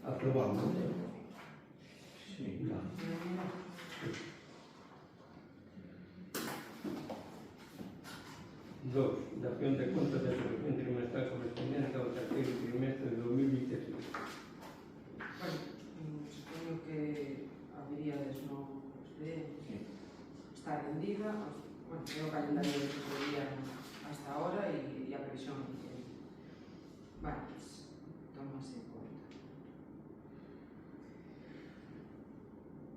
Aprobamos. Sí. Dos, dación de contas da evolución trimestral correspondiente ao terceiro trimestre de 2025. Bueno, supoño que haberíades no expediente. Está rendida, bueno, é o calendario que se veía hasta ahora e a previsión que, bueno, pues, tómase en conta.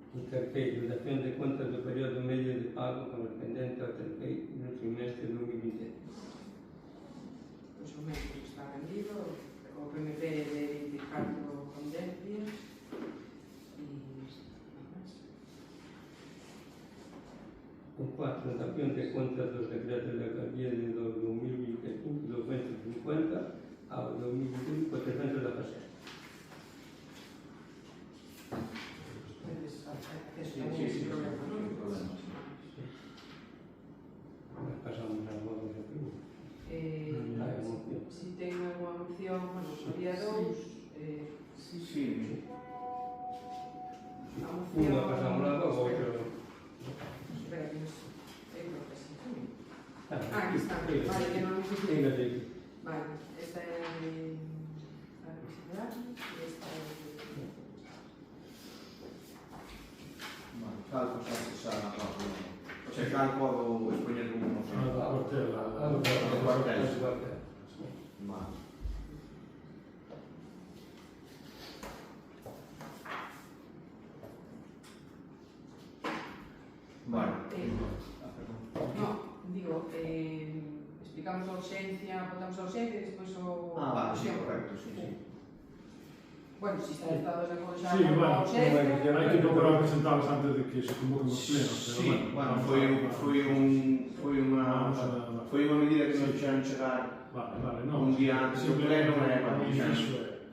O terceiro, dación de contas do período medio de pago correspondente ao terceiro trimestre de 2020. Pois o mesmo está rendido, o PMP de 24 condencias e nada máis. O 4, dación de contas dos decretos de alcaldía de 2025, 250 ao 2025, 417. Sí, problema, ¿no? Pasamos a voz de primo. Si ten alguna moción, bueno, o día 2, Sí. a moción... Unha pasamos a voz, outra... Espera, que nos... creo que sí. Aquí está. Vale, que non nos dice. Venga, sí. Vale, esta é a revisar e esta é Cal cosa xa o sea, cal podo expoñer como moción? A cuartel. Vale. Vale. Perdón. no, digo, explicamos a urxencia, votamos a urxencia e despois o... Vale, sí, correcto, sí. Bueno, si está en estado de acordo xa Sí, con bueno, a urxencia... Hai que procurar presentarlas antes de que se convoquen os plenos. Sí, bueno, foi unha medida que nos fixeron chegar un día antes do pleno,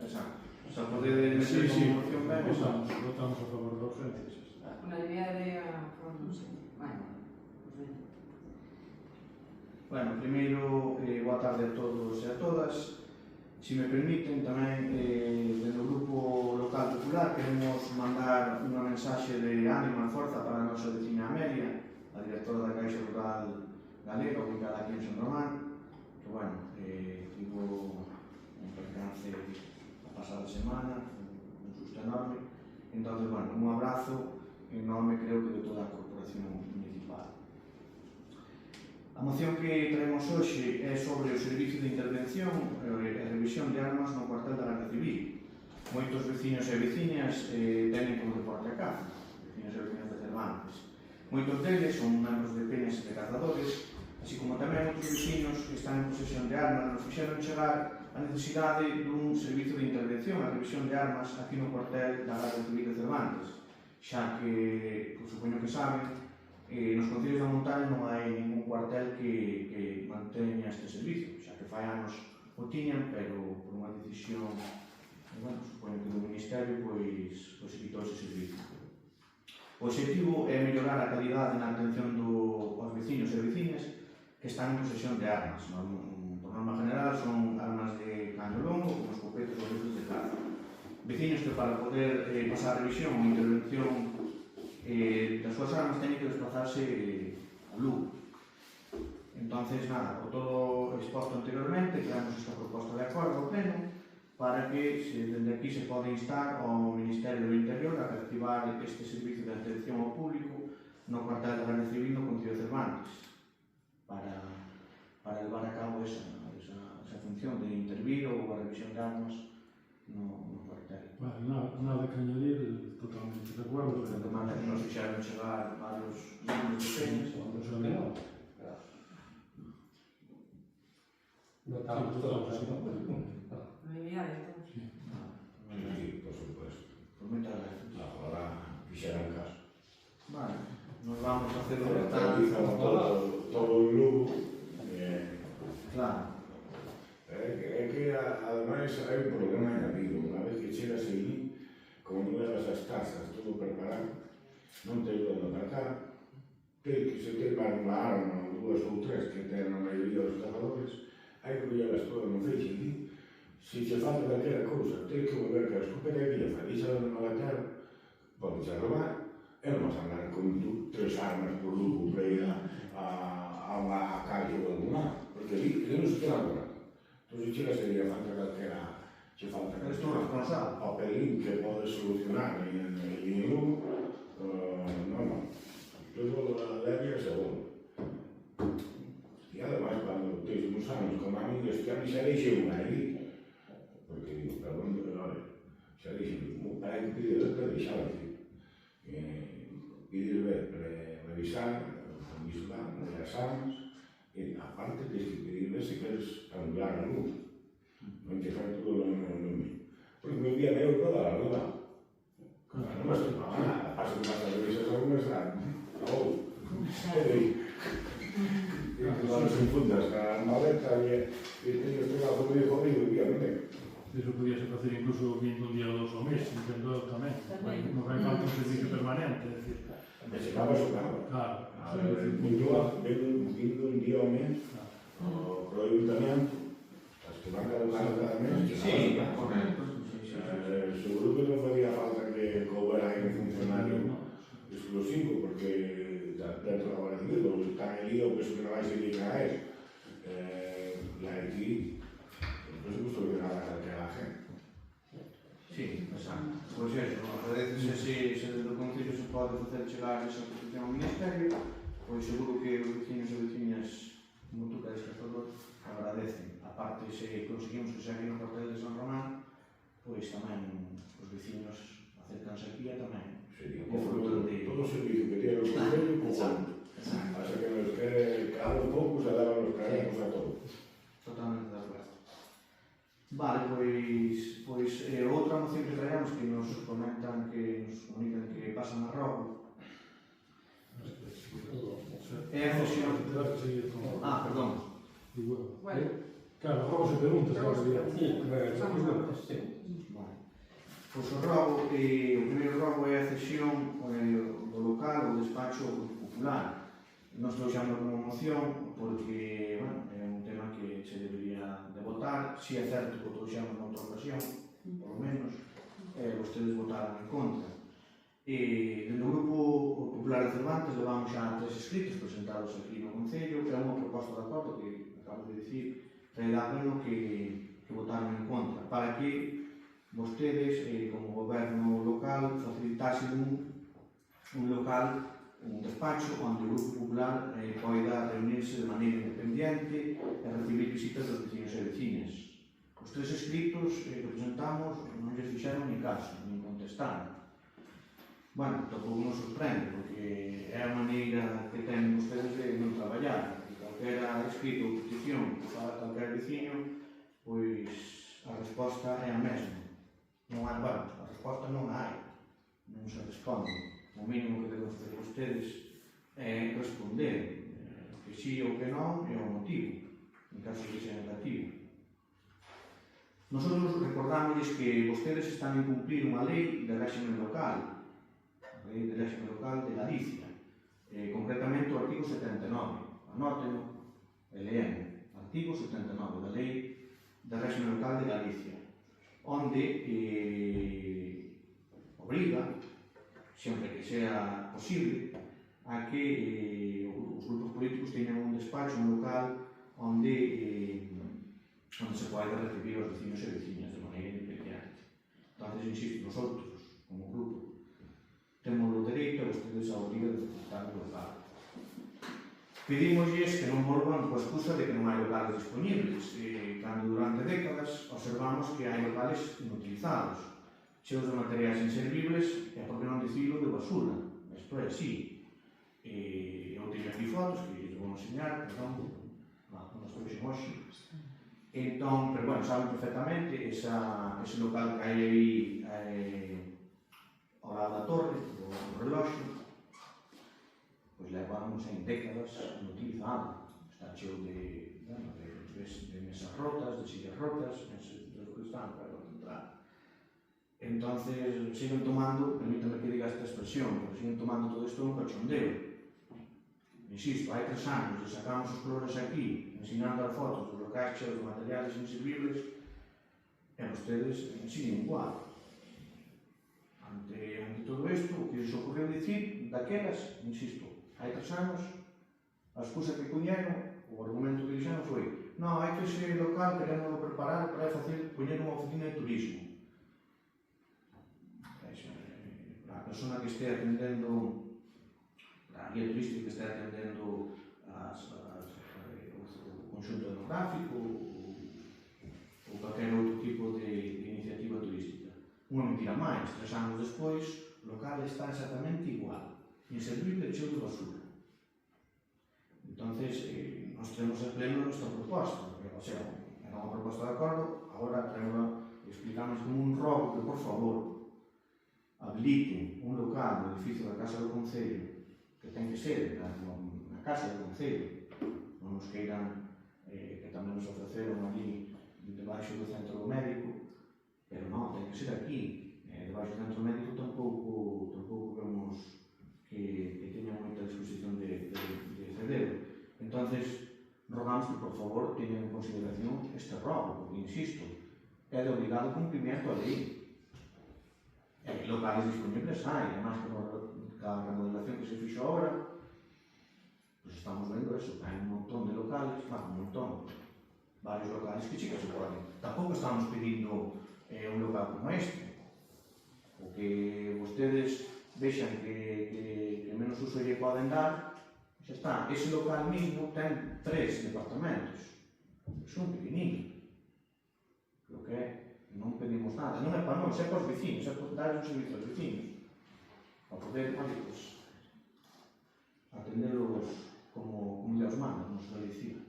exacto. Se podedes meter como moción ben, votamos a favor da urgencia. Unanimidade a favor da urxencia. Bueno, pues ben. Bueno, primeiro, boa tarde a todos e a todas. Se me permiten, tamén, dentro do Grupo Local Popular, queremos mandar unha mensaxe de ánimo e forza para a nosa vecina Amelia, a directora da Caixa Rural Galega, ubicada aquí en San Román, que, bueno, tivo un percance a pasada semana, un susto enorme. Entón, bueno, un abrazo enorme, creo que de toda a corporación municipal. A moción que traemos hoxe é sobre o servicio de intervención e revisión de armas no cuartel da Garda Civil. Moitos veciños e veciñas teñen como deporte a caza, veciños e veciñas de Cervantes. Moitos deles son membros de peñas e de cazadores, así como tamén outros veciños que están en posesión de armas nos fixeron chegar a necesidade dun servicio de intervención e revisión de armas aquí no cuartel da Garda Civil de Cervantes, xa que, por supoño que saben, nos concellos da montaña non hai ningún cuartel que manteña este servicio, xa que fai anos o tiñan, pero por unha decisión, bueno, supoño que do Ministerio, pois evitou ese servicio. O objetivo é mellorar a calidade na atención aos veciños e veciñas que están en posesión de armas. Por norma general son armas de caño longo, como escopetas ou rifles de caza. Veciños que para poder pasar a revisión ou intervención das súas armas teñen que desplazarse a Lugo. Entonces, nada, por todo exposto anteriormente, creamos esta proposta de acordo ao pleno para que dende aquí se pode instar ao Ministerio do Interior a reactivar este servicio de atención ao público no cuartel da Garda Civil no Concello de Cervantes para levar a cabo esa función de intervir ou a revisión de armas no cuartel. Vale, nada que añadir, totalmente de acuerdo. A demanda que nos fixeron chegar varios membros de peñas. Notamos todos. Unanimidade, entón. Sí, por supuesto. Por moitas gracias. Agora fixeran caso. Vale, nos vamos a hacer o Utilizamos todo o Lugo. Claro. É que ademais hai un problema añadido. Unha vez que chegas aí, como non levas as tazas todo preparado, non te ayudan a marcar. Que se te van unha arma ou dúas ou tres que ten a maioría dos cazadores, hai que collelas todas no feixe aquí. Se se che falta calquera cousa, tens que volver que a escopeta aquí a faríxa da nova terra, pode xa robar, e non vas a andar con 3 armas por Lugo para ir a calle ou algún lado, porque ali non se queda agora. Entón, se chega sería falta calquera, che falta Eres tú responsable. papelín que podes solucionar en Lugo, non. Luego la levia seguro. E ademais, cando tens uns anos como a mí, este ano xa deixei unha ali, porque digo, perdón, xa deixei, para que pide letra deixaba aquí. Pedir revisar, condicionar as armas, e aparte tens que pedir se queres anular a luz. Non te fai todo no mismo. Porque un día meu toda a luz, non me estoupaba nada, paso que vas a revisar algunhas Claro, se fundas a maleta e teño este gazo medio jodido, obviamente. Eso podíase facer incluso vindo un día ou 2 ao mes, entendo eu tamén. Non fai falta un servicio permanente, é dicir. E se acaba, se acaba. Claro. Vindo un día ao mes, pro ayuntamiento, as que van cada mes, Sí, correcto. seguro que non faría falta que houbera aí un funcionario exclusivo, porque dentro da Guardia Civil, os que están ali, eu penso que non vai ser ICAES. E aquí, non se gusta que nada calquera gente. Sí, exacto. Pois eso, agradecese se desde o Concello se pode facer chegar esa petición ao Ministerio, pois seguro que os vecinos e veciñas, como tú que eres cazador, agradecen. Aparte, se conseguimos que se haga no papel de San Román, pois tamén os vecinos acercanse aquí e tamén Sería o fruto de... todo o servicio que tiene o Concello, con Exacto. Pasa que nos quere cada un pouco, se leva nos cargamos a todo. Totalmente de acordo. Vale, pois outra moción que traemos que nos comentan, que nos comunican que pasan a robo. É a cesión. Perdón. Bueno, Claro, robo se preguntas agora, digamos. Sí, sí. Vale. Pois o robo, o primeiro robo é a cesión do local, o despacho popular. Nos trouxamos como moción porque, bueno, é un tema que se debería de votar. Si é certo que o trouxamos noutra ocasión, por lo menos, vostedes votaron en contra. Dentro do Grupo Popular de Cervantes levamos xa 3 escritos presentados aquí no Concello, que é unha proposta de acordo que acabo de dicir, traerá pleno que votaron en contra, para que vostedes, como goberno local, facilitasen un local, un despacho, onde o Grupo Popular poida reunirse de maneira independiente e recibir visitas dos vecinos e vecinas. Os 3 escritos que presentamos non lles fixeron ni caso, ni contestaron. Bueno, tampouco nos sorprende, porque é a maneira que ten vostedes de non traballar. Calquera escrito ou petición que faga calquer veciño, pois a resposta é a mesma. Non hai, bueno, a resposta non hai, non se responde. O mínimo que deben facer vostedes é responder que sí ou que non e o motivo, en caso que sea negativo. Nosotros recordamos que vostedes están a incumplir unha lei de réxime local, a lei de réxime local de Galicia, concretamente o artigo 79. Anóteno e leemos. Artigo 79 da lei de réxime local de Galicia, onde obriga, sempre que sea posible, a que os grupos políticos teñan un despacho, un local, onde se poida recibir os vecinos e veciñas de maneira independiente. Entonces, insisto, nosotros, como grupo, temos o dereito e vostedes a obriga de facilitar o local. Pedimosles que non volvan coa excusa de que non hai locales disponibles, cando durante décadas observamos que hai locales inutilizados, cheos de materiais inservibles e, por que non dicilo, de basura. Isto é así. Eu teño aquí fotos que lles vou enseñar, perdón, non estou vexen hoxe. Entón, pero bueno, saben perfectamente ese local que hai aí ao lado da torre, do reloxo, pois leva, non sei, décadas inutilizado. Está cheo de mesas rotas, de sillas rotas, de están para entrar. Entonces, siguen tomando, permítame que diga esta expresión, porque siguen tomando todo isto un cachondeo. Insisto, hai 3 anos e sacamos os colores aquí, ensinando as fotos dos locais cheos de materiales inservibles, vostedes siguen igual. Ante todo isto, o que se ocorreu dicir, daquelas, insisto, hai 3 anos, a excusa que puñeron, o argumento que dixeron foi: non, hai que ese local queremos preparar para poñer unha oficina de turismo. A persona que este atendendo, a guía turística que este atendendo o conxunto etnográfico ou calquer outro tipo de iniciativa turística. Unha mentira máis, 3 anos despois, o local está exactamente igual, inservible, cheo de basura. Entonces, nos tenemos en pleno esta proposta, porque, o sea, era unha proposta de acordo, agora explicamos como un robo que, por favor, habiliten un local do edificio da Casa do Concello, que ten que ser na Casa do Concello, non nos queiran, que tamén nos ofreceron ali debaixo do centro médico, pero non, ten que ser aquí. Debaixo do centro médico tampouco vemos que teña moita disposición de ceder. Entonces, rogamos que, por favor, teñan en consideración este robo, porque, insisto, é de obligado cumprimento a lei. Locales disponibles hai, además que a remodelación que se fixo agora, pues estamos vendo eso, hai un montón de locales, varios locales que chicas se poden. Tampouco estamos pedindo un local como este. O que vostedes vexan que menos uso lle poden dar, xa está. Ese local mismo ten 3 departamentos. Son pequeninos. Creo que non pedimos nada. Non é para nós, é para os vecinos, é para dar un servicio aos vecinos. Para poder, pues, atendelos como Dios manda, nos Galicia.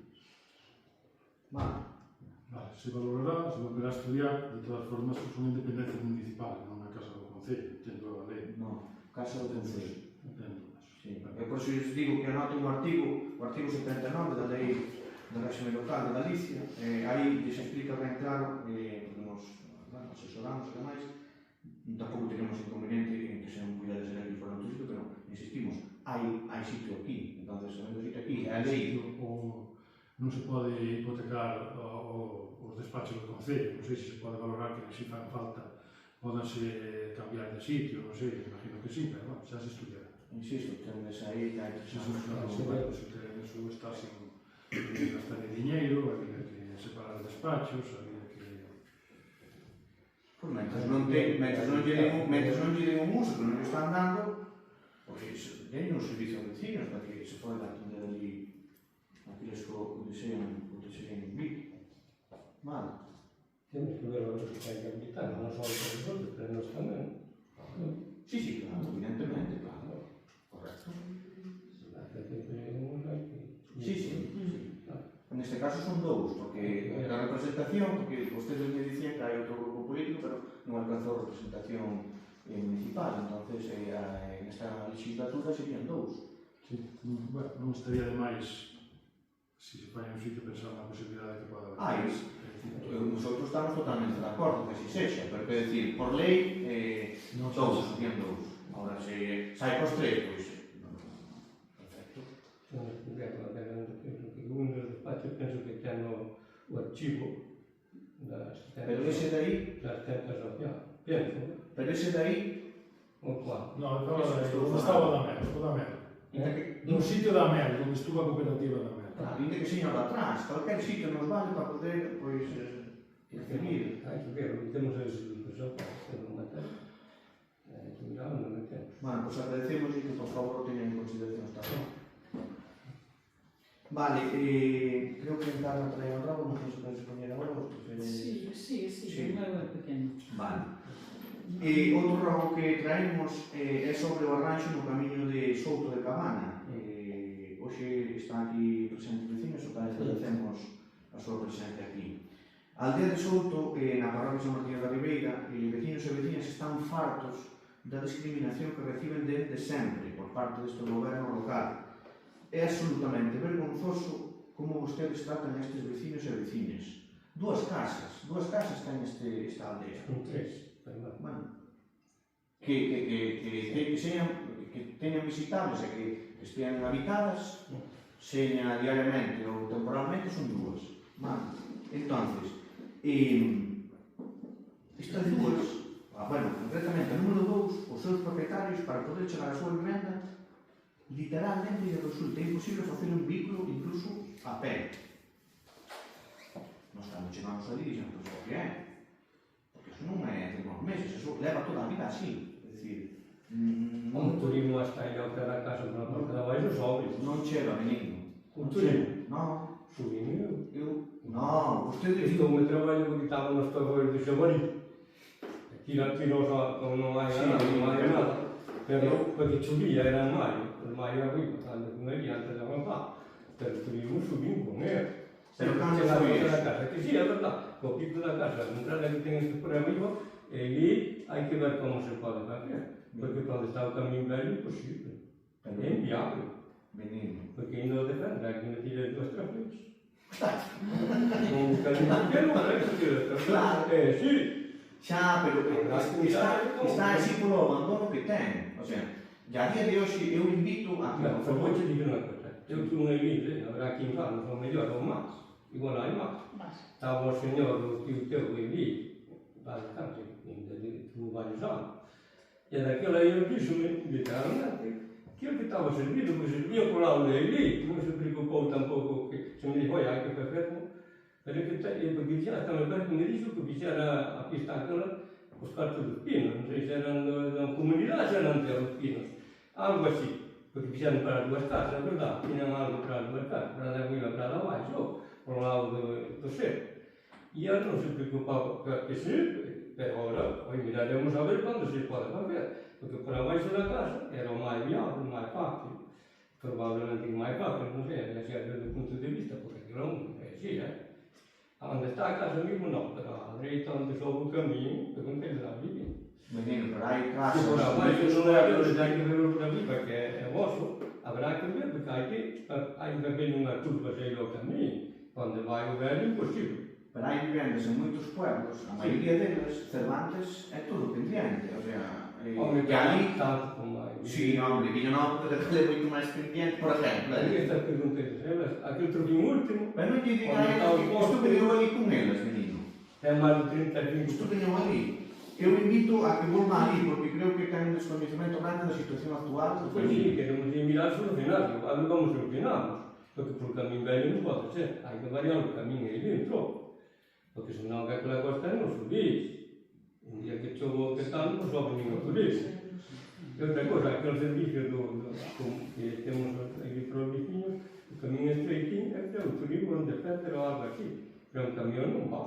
Vale. Vale, se valorará, se volverá a estudiar, de todas formas, pues unha independencia municipal, non a Casa do Concello, entendo a lei. Non, Casa do Concello. Entendo. Sí, eu por iso lles digo que anote o artigo 79 da Lei do Réxime Local de Galicia, aí se explica ben claro, porque nos asesoramos e demais, tampouco tenemos inconveniente en que sean cuidados en el foro turístico, pero insistimos, hai sitio aquí, entonces, sabendo sitio aquí, a lei... Non se pode hipotecar os despachos do Concello, non sei se se pode valorar que se fan falta podanse cambiar de sitio, non sei, imagino que sí, pero bueno, xa se estudiará. Insisto, tendes aí que hai Se eso está sin gastar de diñeiro, había que separar despachos, había que... Pois mentres non lle den un uso que non lle están dando, pois den un servicio aos vecinos para que se poden atender ali aqueles que deseen vir. Vale. Temos que ver a los que hai que habilitar, non só para nosotros, pero nos tamén. Sí, claro, evidentemente, claro. Correcto. Sí. En este caso son 2, porque a representación, porque vostedes me dicían que hai outro grupo político, pero non alcanzou representación municipal, entonces nesta legislatura serían 2. Sí, bueno, non estaría de máis se se fai un sitio pensar na posibilidade que poda haber. Nosotros estamos totalmente de acordo que así sexa, pero que decir, por lei, 2, serían 2. Ahora, se sai cos 3, pois... Perfecto. Un dos despachos penso que ten o archivo das Pero ese dai... das tentas social. Penso. Pero ese dai... O cual? No, onde estaba da Mel, nun sitio da Mel, onde estuvo a cooperativa da Mel. Claro, ainda que señor atrás, calquer sitio nos vale para poder, pois, interferir. Hai que ver, temos a disposición para hacer un material. Hai que mirar onde metemos. Bueno, pois agradecemos que, por favor, teñan en consideración esta zona. Vale, creo que Encarna trae un rabo, non sei se podes poñer agora ou preferes... Sí, o meu é pequeno. Vale. Outro rabo que traemos é sobre o arranxo no camiño de Souto de Cabana. Hoxe está aquí presente vecinos, o que agradecemos a súa presencia aquí. A aldea de Souto, na parroquia San Martín da Ribeira, vecinos e vecinas están fartos da discriminación que reciben desde sempre por parte deste goberno local. É absolutamente vergonzoso como vostedes tratan estes vecinos e vecinas. Dúas casas ten esta aldea. Son 3, perdón. Bueno, que teñan visitables e que estean habitadas, seña diariamente ou temporalmente, son 2. Vale. Entonces, estas dúas, bueno, concretamente a número 2, os seus propietarios para poder chegar á súa vivenda literalmente lle resulta imposible facer un vehículo incluso a pé. Nos cando chegamos ali dixen, pois o que é? Porque iso non é de uns meses, iso leva toda a vida así. É dicir, Un turismo hasta aí ao pé da casa para a parte da baixo sobe. non chega, menino. Un turismo? Non, Subimos. non, vostedes Estou moi trabalho porque estaba nos torres de Xaborí. Tira só, como non hai nada. Pero porque chovía, era en maio arriba, tanto con ele antes de avanzar. Pero turismo subimos con ele. Pero cando chega foi a eso? da casa, que sí, é verdad, co pico da casa, a entrada que ten este por arriba, e ali hai que ver como se pode facer. Porque para onde está o camiño velho, imposible. É inviable. Menino. Porque ainda o defende, hai que meter as duas trafes. Un camiño pequeno, para que se tire as trafes. Claro. Sí. Xa, pero está así polo abandono que ten. O sea, e a día de hoxe eu invito a que Pero vou te dizer unha cosa. Eu tuve unha iglesia, habrá 15 anos ou mellor ou máis. Igual hai máis. Estaba o señor, o tío teu, ali, bastante, tuvo varios anos. E daquela aí eu dixo-me, literalmente, que eu que estaba servido, porque servia por lado de ali, non se preocupou tampouco que se me dixo, oi, hai que facerlo. Pero que porque dixera, hasta me parece que me dixo que fixera a pista aquela os cartos dos pinos, non sei se eran da comunidade, se eran de los pinos, algo así. Porque fixeron para as dúas casas, verdad? Tiñan algo para as dúas casas, para a de arriba, para a de abaixo, por lado do ser. E ela non se preocupaba que sí, pero agora, oi, miraremos a ver cando se pode facer. Porque por abaixo da casa era o máis viável, o máis fácil. Probablemente o máis fácil, non sei, desde o punto de vista, porque aquilo non é así, Onde está a casa mismo non, pero a dereita onde sobe o camiño, preguntei lá vive. Menino, pero hai Se casas... por abaixo non é onde hai que ver por arriba, que é vosso, habrá que ver, porque hai tamén unha curva aí ao camiño, onde vai o velho imposible. Pero hai vivendas en moitos pueblos, a maioría deles, Cervantes, é todo pendiente, o sea... Hombre, que ali... tanto como hai. Sí, hombre, Viña Nova pode ter moito máis pendiente, por exemplo. Aí estas preguntas, aquele trofim último, Pero non lle diga a ela que estuve eu ali con elas, menino. é máis de 35. Estuve eu ali. Eu invito a que volva ali, porque creo que ten un desconhecimento grande da situación actual do Pois país. sí, queremos ir mirar solucionarlo, a ver como solucionamos. Porque por camiño velho non pode ser, hai que variar o camiño aí dentro. Porque senón que aquela costa non subís. Un día que chovo que tal, non sobe ningún turista. E outra cosa, aquele servicio que temos aquí para os veciños, o camiño estreitinho, é o turismo onde fete ou algo así. Pero un camión non va.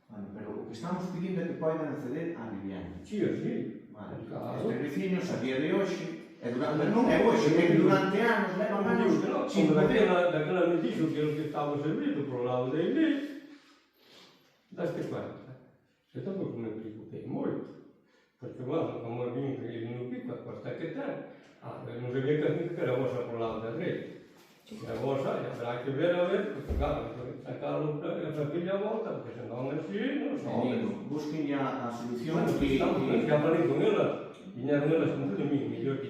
Bueno, pero o que estamos pedindo é que poidan acceder á vivienda. Sí ou sí. Vale. Claro. Estes veciños, a día de hoxe, non é hoxe, é que durante anos levan Como anos digo que non, sin como poder... daquela me dixo que o que estaba servido por lado de ele, daste cuenta. Eu tampouco me preocupei moito. Porque, bueno, como eu vim que no pico, a costa que ten, eu non sabia que era vosa por lado da dereita. E a vosa, habrá que ver, porque, claro, sacarlo a familia a volta, porque senón así, non sobe. Menino, busquen ya a solución Bueno, que... já falei con elas, viñeron elas con tudo mí, mellor que.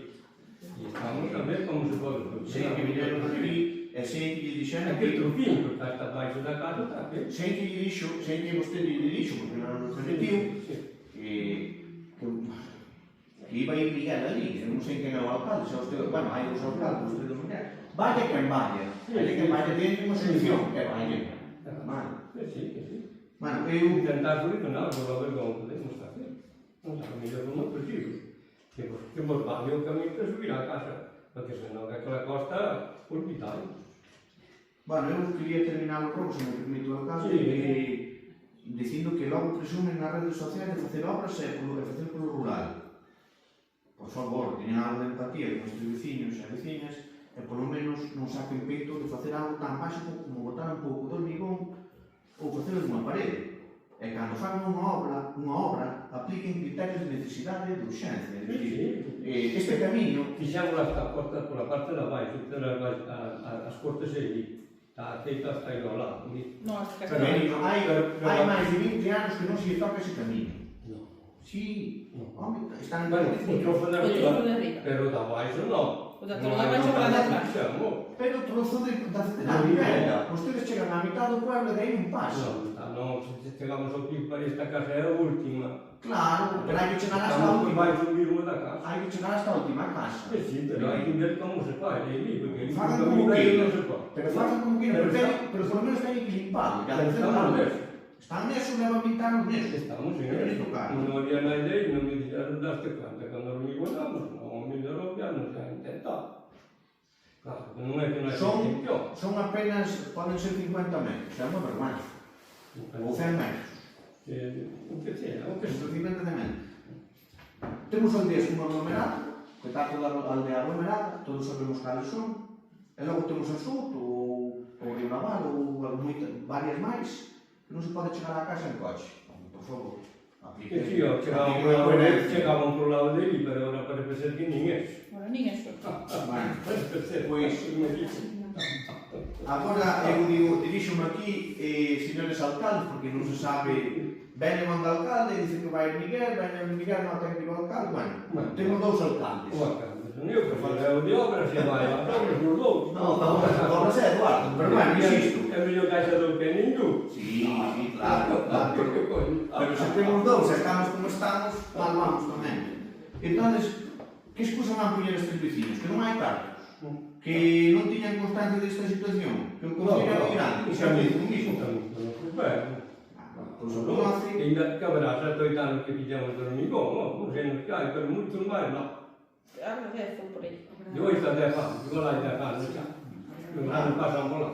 E estamos a ver como se pode solucionar. Sei que viñeron aquí e sei que lle dixeron Aquele que... trofim, porque está abaixo da casa, está aqui. Sei que lle dixo, sei que vostede lle dixo, porque non repetiu, que iba a ir Miguel ali, eu non sei quen é o alcalde, xa usted, bueno, hai os alcaldes, usted non quer. Vaya quen vaya, quen vaya ten unha solución, que vaya. Vale. Sí, que sí. Bueno, eu... Intentar solucionar, vamos a ver como podemos facer. Non sabe mellor como é posible. Que vos vale o camiño para subir á casa, porque senón aquela costa, olvidamos. Bueno, eu quería terminar o rogo, se me permite o caso, Sí. dicindo que logo presumen nas redes sociais de facer obras e facer polo rural. Por favor, teñan algo de empatía con estes veciños e veciñas e polo menos non saquen peito de facer algo tan básico como botar un pouco de hormigón ou facer unha parede. E cando fagan unha obra, apliquen criterios de necesidade e de urxencia. É dicir, este camiño... Fixamos hasta a porta pola parte de abaixo, as cortes aí. Está aceita hasta aí ao lado. No, hasta que Pero, menino, hai máis de 20 anos que non se lle toca ese camiño. Non. Sí, home, están en Bueno, o trozo de O trozo de arriba, arriba. pero de abaixo non. O da trozo de abaixo para de atrás. Pero o trozo da vivenda, vostedes chegan á mitad do pueblo e de aí non pasa. Non, non chegamos ao pico para esta casa é a última. Claro, pero hai que chegar hasta a Estamos última. baixo mismo da casa. Hai que chegar hasta a última casa. Sí, pero hai que ver como se fai, porque el Fagan camino como aí queiran. non se fai. Pero fagan como quieran, Pero pero por lo menos teñen que limpalo. Ya Pero estamos neso. Están neso, levan 20 anos neso. Estamos en Pero eso. tocar. Non había na idea e non me dixeron daste cuenta cando nos igualamos, non me dieron ya non se ha intentado. Claro, que non é que non é Son apenas, poden ser 50 metros, é unha vergüenza. Ou 100 metros. O que sea, o que sea. Independentemente. Temos aldeas como aglomerado, que está toda a aldea aglomerada, todos sabemos cales son, e logo temos a Soto, ou Río Naval, ou varias máis, que non se pode chegar á casa en coche. Por favor, Que sí, chegaban por lado dele, pero ahora parece ser que nin eso. Bueno, nin eso. Bueno, Parece ser. Pois, agora eu digo, diríxome aquí, señores alcaldes, porque non se sabe, ven o alcalde e dice que vai Miguel, ven Miguel, non ten que ir o alcalde, bueno, temos dous alcaldes. O alcalde, non eu que falei o de obras, e vai a obras nos dous. Non sei, Eduardo, pero bueno, insisto. É mellor caixador que ningún. Sí, claro, claro. Pero se temos dous e estamos como estamos, mal vamos tamén. Entonces, que excusa van poñer estes vecinos? Que non hai cartos? Que non tiñan constancia desta situación? Que o concello é moi grande? Que xa dice o mismo? Pois o conoce. E ainda que haberá 7 ou 8 anos que pillamos de hormigón, non sei nos que hai, pero moitos máis non. Algo de eso por aí. Eu isto até fan, igual hai de fan, xa. Os anos pasan por lá.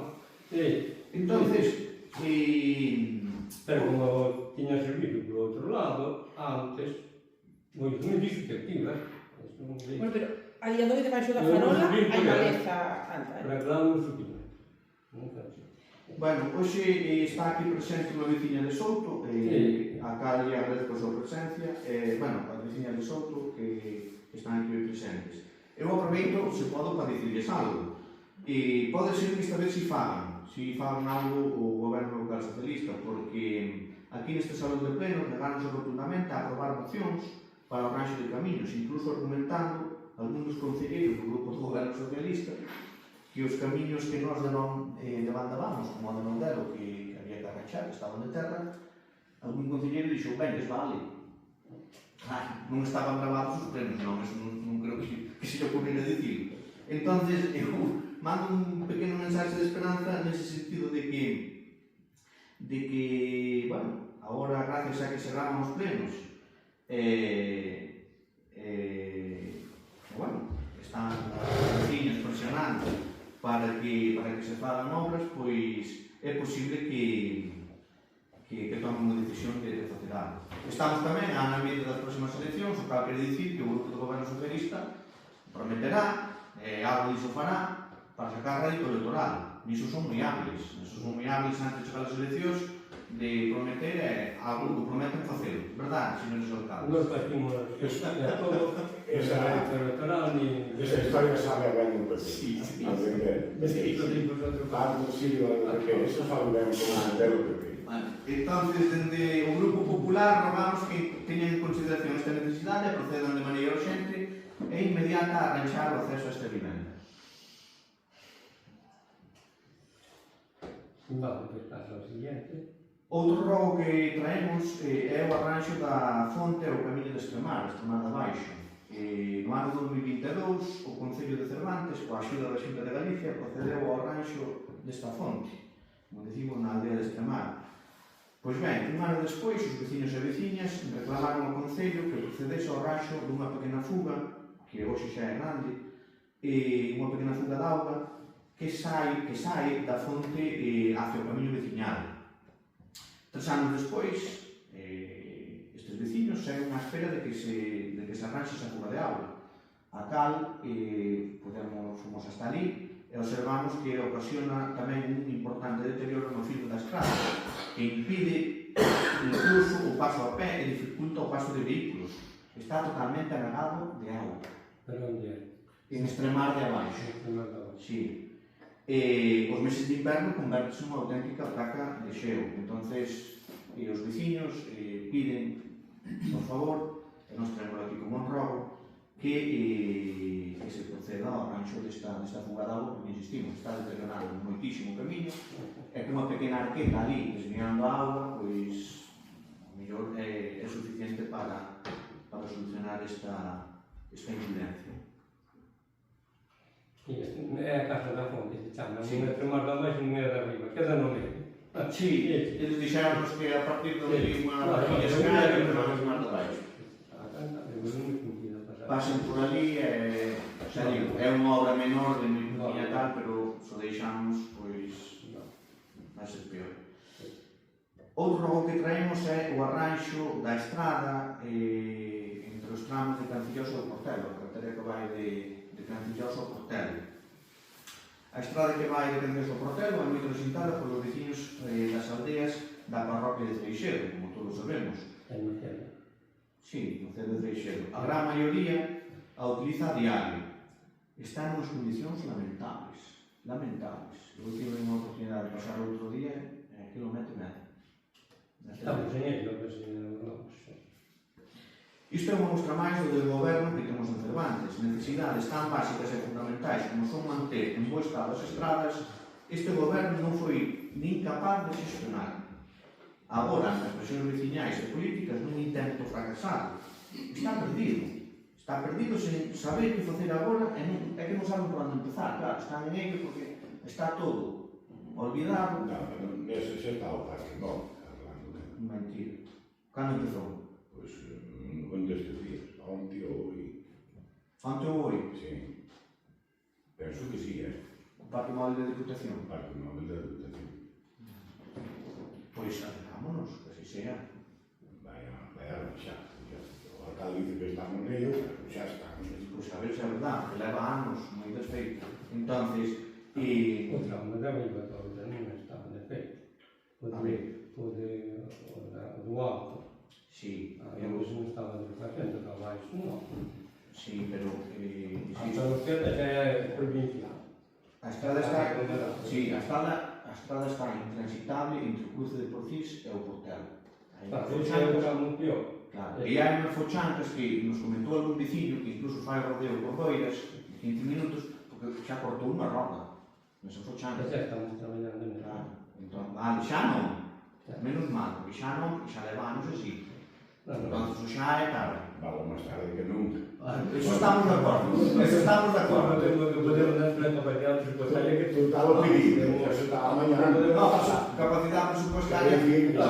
Entonces, pero como tiña servido por outro lado, antes, moito me dixo que activa. Bueno, pero a día de hoy debaixo da farola hai maleza alta. Para que lá non subimos. bueno, hoxe está aquí presente unha veciña de Souto, a cal lle agradezco a súa presencia, bueno, as veciñas de Souto que están aquí presentes. Eu aproveito, se podo, para dicirles algo. Pode ser que esta vez si fagan algo o goberno local socialista, porque aquí neste salón de pleno negáronse rotundamente a aprobar mocións para o arranxo de camiños, incluso argumentando algún dos concelleiros do grupo do goberno socialista que os camiños que nós levantábamos, como o de Mondelo, que había que arranxar, que estaban de terra, algún concelleiro dixo, ben, les vale. Non estaban gravados os plenos, non, eso non creo que se lle ocurriera dicir. Entonces, eu mando un pequeno mensaxe de esperanza nese sentido de que, bueno, agora, gracias a que se gravan os plenos, bueno, están as veciñas presionando para que se fagan obras, pois é posible que tomen unha decisión de facer algo. Estamos tamén a na media das próximas eleccións, o cal quere dicir que o grupo do goberno socialista prometerá, algo diso fará, para sacar rédito electoral. Niso son moi hábiles. Antes de chegar as eleccións, de prometer algo que prometen facer. Verdad, señores alcaldes? Nos partimos de todo, Esa electoral, ni... historia sabe a ben un PP. Sí. A vender. Algo sí, algo de que eso sabe ben como vender o PP. Bueno, entonces, dende o Grupo Popular, rogamos que teñan en consideración esta necesidade e procedan de maneira urgente e inmediata a arranxar o acceso a esta vivenda. Vamos, pues pasa ao siguiente. Outro rogo que traemos é o arranxo da fonte ao camiño de Extremar de Baixo. No ano 2022, o Concello de Cervantes, coa axuda da Xunta de Galicia, procedeu ao arranxo desta fonte, como decimos, na aldea de Extremar. Pois ben, un ano despois, os veciños e veciñas reclamaron ao Concello que procedese ao arranxo dunha pequena fuga, que hoxe xa é grande, unha pequena fuga de auga que sai da fonte hacia o camiño veciñal. 3 anos despois, estes veciños seguen á espera de que se arranxe esa fuga de auga, a cal fomos hasta ali e observamos que ocasiona tamén un importante deterioro no filo da estrada, que impide incluso o paso a pé e dificulta o paso de vehículos. Está totalmente anegado de auga. Pero onde é? En Extremar de Abaixo. Extremar de Abaixo. Sí. Os meses de inverno convertese unha auténtica placa de xeo. Entonces, os veciños piden, por favor, e nós traemos aquí como un rogo, que se proceda ao arranxo desta fuga de auga, porque insistimos, está deteriorando moitísimo o camiño, e que unha pequena arqueta ali desviando a auga, pois mellor é suficiente para solucionar esta incidencia. É a casa da fonte, se chama, non é tremar da baixo, non é da arriba, queda no medio. Sí, eles dixeron que a partir do que unha barquilla se cae, non é tremar da baixo. Pasen por ali e, xa digo, é unha obra menor de moi pequena tal, pero se deixamos, pois, vai ser peor. Outro rogo que traemos é o arranxo da estrada entre os tramos de Cancilloso e Portelo, a carretera que vai de Cancilloso ao Portelo. A estrada que vai de Cancilloso ao Portelo é moi transitada polos veciños das aldeas da parroquia de Freixedo, como todos sabemos. Sí, no Ceo de Freixedo. A gran maioría a utiliza a diario. Está en unhas condicións lamentables. Eu tive unha oportunidade de pasar outro día e aquilo mete medo. Estamos en ello, que se vamos. Isto é unha mostra máis do desgoberno que temos en Cervantes. Necesidades tan básicas e fundamentais como son manter en bo estado as estradas, este goberno non foi nin capaz de xestionar. Agora, as presións veciñais e políticas nun intento fracasado. Está perdido sen saber que facer agora e que non saben por onde empezar. Claro, están en ello porque está todo olvidado. Non, pero nese xa está o parque, non, Arlando. Mentira. Cando empezou? Pois, un destes días, onte ou hoy. Onte ou hoy? Sí. Penso que sí, O Parque Móvil da Diputación. O Parque Móvil da Diputación. Pois arreglámonos, que así sea. Vai a arranxar. O alcalde dice que estamos nello, pero xa estamos nello. Pois a ver se é verdade, que leva anos moi desfeito. Entonces, Outra, mas é moi boa, non está defeito. O do alto. sí, Eu non estaba de facendo traballos, non. sí, pero Hasta no queda xa é provincial. a estrada está, sí, a estrada está intransitable entre o cruce de Porcís e o Portelo. Claro, iso é outra moi peor. Claro, e hai unhas fochancas que nos comentou algún veciño que incluso fai rodeo por Boiras de 15 minutos porque xa cortou unha roda nesa fochanca. Xa estamos traballando en Claro, entón, vale, xa non, menos mal, porque xa non, xa leva anos así. Entón, xa é tarde. Vale máis tarde que nunca. Eso estamos de acordo, eso estamos de acordo. Podemos dar plena capacidade presupuestaria que Tú estás a pedir, eso está mañana. No, capacidade presupuestaria, pero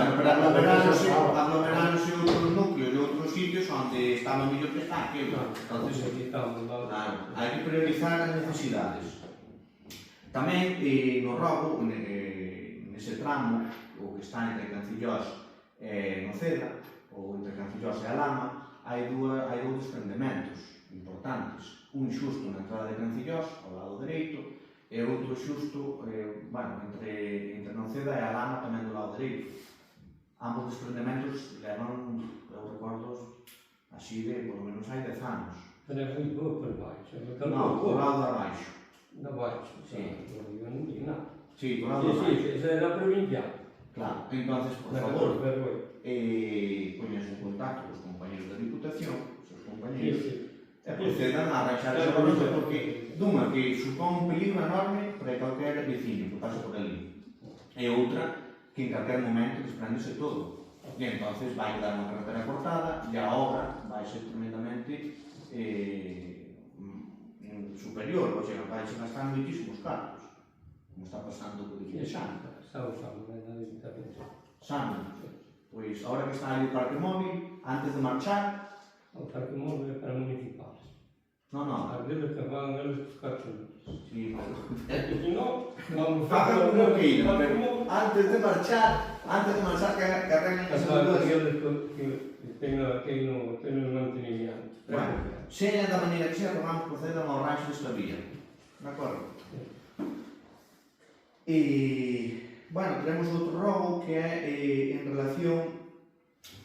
aglomeráronse outros núcleos e outros sitios onde estaba mellor que está aquilo. Entonces, claro, hai que priorizar as necesidades. Tamén no robo, nese tramo, o que está entre Cancillós e Noceda, ou entre Cancillós e Alama, hai dous desprendementos importantes. Un xusto na entrada de Cancillós, ao lado dereito, e outro xusto, entre Noceda e Alama, tamén do lado dereito. Ambos desprendementos levan, eu recordo, así de, por lo menos hai 10 anos. Pero é moi boa por baixo. Non, por lado de abaixo. Da baixo, Sí. Eu non digo nada. Sí, por lado de abaixo. Sí, esa é da provincial. Claro, entonces, por favor, poñas en contacto cos compañeros da Diputación, os seus compañeros, e procedan a arranxar esa ruta porque dunha que supón un peligro enorme para calquer veciño que pase por ali e outra que en calquer momento desprendese todo e entonces vai dar unha carretera cortada e a obra vai ser tremendamente superior, ou seja, vai se gastar moitísimos cartos como está pasando por aquí de Xanta. Está usando, é da Diputación. Xanta, pois, agora que está aí o parque móvil, antes de marchar, O parque móvil é para municipales. non, As veces que van eles buscar chulos. sí, pero E non, vamos fagan como queiran, parque pero móvil. antes de marchar que arreglen as Claro, cousas. que ten o mantenimiento. Bueno, sea da maneira que sea, vamos proceder ao arranxo desta vía. De acordo? E, bueno, tenemos outro rogo que é en relación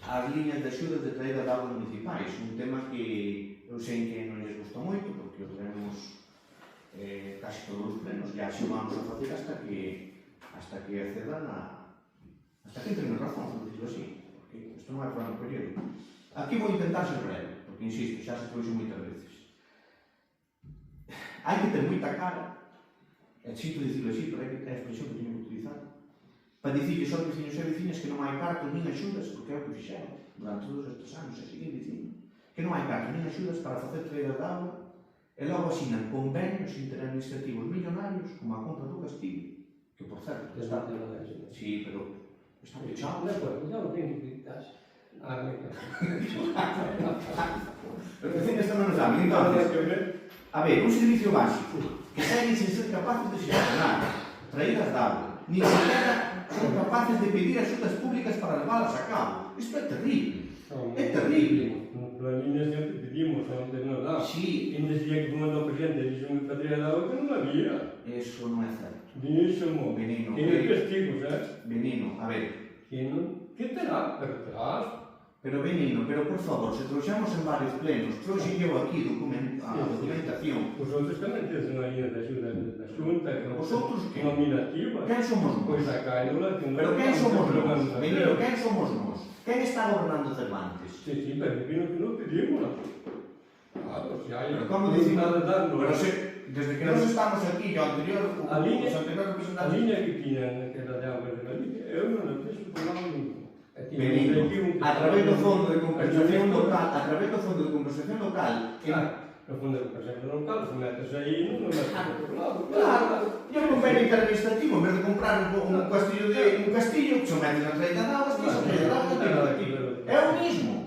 ás liñas de axudas de traída de augas municipais, un tema que eu sei que non lles gusta moito, porque o tenemos casi todos os plenos, e así vamos a facer hasta que accedan hasta que entren en razón, por decirlo así, porque isto non é para un período. Aquí vou intentar ser breve, porque insisto, xa se trouxe moitas veces. Hai que ter moita cara, e sinto dicirlo así, pero é a expresión que teño que utilizar, para dicirles aos veciños e veciñas que non hai cartos nin axudas, porque é o que fixeron durante todos estes anos, e seguir dicindo que non hai cartos nin axudas para facer traídas de agua, e logo asinan convenios interadministrativos millonarios como a compra do Castillo, que por certo está... Sí, pero está pechado. Ya lo tengo que quitar. Os veciños tamén non saben. Entonces, a ver, un servicio básico que seguen sin ser capaces de xestionar traídas de agua, ni siquiera son capaces de pedir axudas públicas para leválas a cabo. Isto é terrible. É terrible. Las líneas siempre pedimos, onde nos dá. Sí. E nesse dia que mandou o presidente, dixo que patria de agua que non había. Eso non é certo. Díxemo. Veneno. Tiene testigos, Veneno, a ver. Que terá? Pero terás. Pero Benino, pero por favor, se trouxamos en varios plenos, trouxe eu aquí a documentación. Os outros tamén tens unha linha de axuda da Xunta, Os outros que? nominativa. Quen somos Pois nós? a Cáinola... Pero quen somos nós? Benino, quen somos nós? Quen está gobernando Cervantes? Sí, pero vino que non pedimos. Claro, se hai... Pero como dicir nada de darnos... Pero desde que nós estamos aquí, o anterior, os anteriores A representantes... liña que tiñan, que era de agua de Galicia, eu non a fixo por nada ningún. Benino, a través do Fondo de Compensación Local, o Fondo de Compensación Local, se metes aí, non metes por lado. Claro, e un convenio interadministrativo, en vez de comprar un castillo, que se mete na traída de augas, que se traída de augas, é o mismo.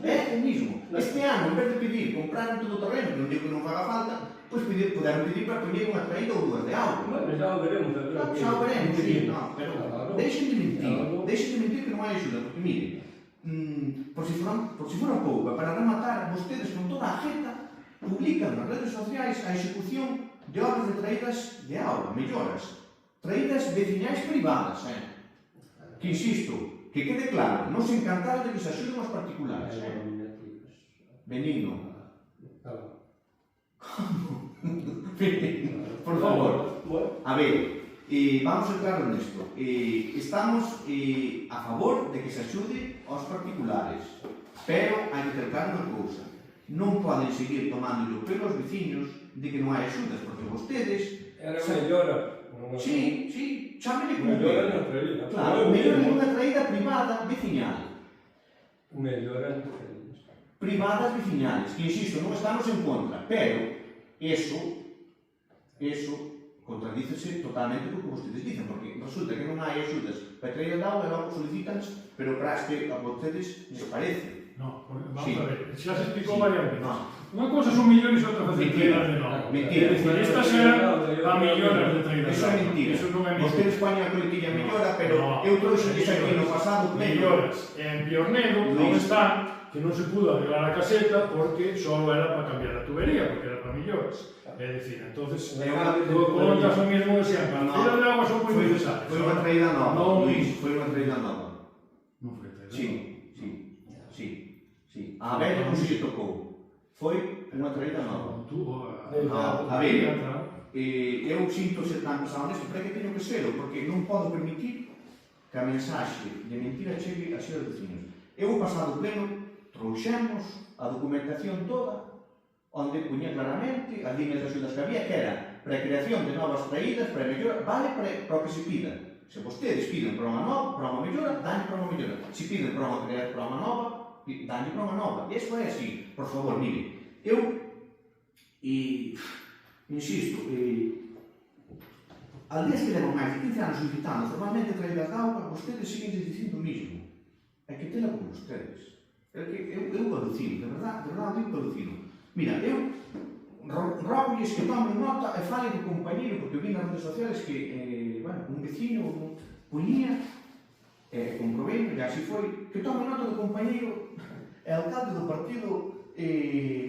Este ano, en vez de pedir comprar todo o terreno, que non digo que non faga falta, pois poderon pedir para poñer unha traída ou dúas de auga. Bueno, xa o veremos. Xa o veremos, sí, no, pero deixen de mentir que non hai axuda, porque miren, por si fora pouco, para rematar, vostedes con toda a jeta publican nas redes sociais a execución de obras de traídas de auga, melloras, traídas veciñais privadas, que insisto, que quede claro, non se encantaron de que se axuden aos particulares, Benigno. Por favor, a ver, vamos a entrar nesto. Estamos a favor de que se axude aos particulares, pero hai que ter claro unha cousa. Non poden seguir tomando o pelo aos veciños de que non hai axudas, porque vostedes... Era mellora. Sí, chámele como mellora na traída. Claro, mellora nunha traída privada veciñal. Mellora na traída. Privadas veciñales, que insisto, non estamos en contra, pero eso contradícese totalmente co que vostedes dicen, porque resulta que non hai axudas para traída de auga e logo solicitan, pero para as que a vostedes les parece. No, vamos Sí. a ver, xa se explicou varias veces. No. Unha cosa son millóns e outra facer traídas de novo. Mentira. É dicir, estas eran a millóns de traídas. Eso é mentira. Eso non é mentira. Vostedes poñen a coletilla mellora, pero No. eu trouxe aquí no pasado Melloras. En Piornedo non está que non se pudo arreglar a caseta porque só era para cambiar a tubería, porque era para melloras. É dicir, entonces, contas o mesmo exemplo. A traída de agua son moi necesarias. Foi unha traída nova, Non. Luís, foi unha traída nova. Non foi traída. Sí. A vella non se lle tocou. Foi unha traída nova. A ver, eu sinto ser tan pesado nesto, pero é que teño que serlo, porque non podo permitir que a mensaxe de mentira chegue a ser os vecinos. Eu o pasado pleno trouxemos a documentación toda onde puña claramente as líneas de axudas que había, que era para a creación de novas traídas, para a mellora, vale para o que se pida. Se vostedes piden para unha nova, para unha mellora, dañe para unha mellora. Se piden para unha nova, dañe para unha nova. E isto é así. Por favor, mire, eu insisto, aldeas que levan máis de 15 anos solicitando formalmente traídas de auga, vostedes siguen dicindo o mismo. É que tela con vostedes. É que eu alucino, de verdade, eu alucino. Mira, eu rogo-lles que tomen nota e falen do compañeiro, porque vi nas redes sociales que, un vecino puñía, comprobei, e así foi, que tomen nota do compañeiro e alcalde do Partido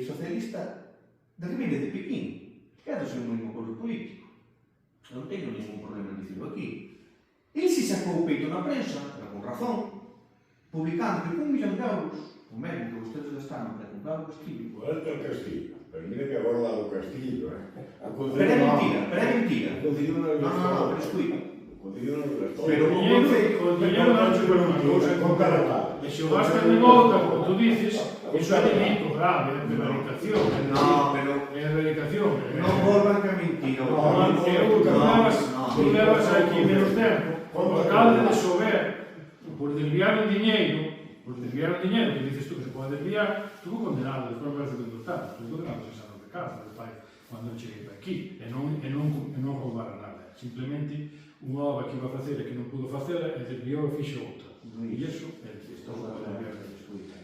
Socialista de Ribeira de Pequín, que é do seu mesmo color político. Non teño ningún problema en dicirlo aquí. Ele se sacou o peito na prensa, pero con razón, publicando que con 1 millón de euros, o mesmo que vostedes gastaron para comprar o Castillo. Vuelta ao Castillo. Pero mira que agora lá do Castillo, Pero é mentira. O Concello non No, pero escuta. O Concello non gastou. Pero O dinheiro non se por unha cousa con cada lado. E se o gastan de volta, como tú dices, iso é delito grave de prevaricación. No, pero É prevaricación. non volvan que a mentira. Tú levas aquí menos tempo o alcalde de Sober, por desviar un diñeiro, que dices tú que se pode desviar, estuvo condenado, despois me parece que indultado, estuvo condenado a 6 anos de cárcel, cando cheguei para aquí, e non roubara nada. Simplemente, unha obra que iba a facer e que non pudo facela, e desviou e fixo outra. E iso é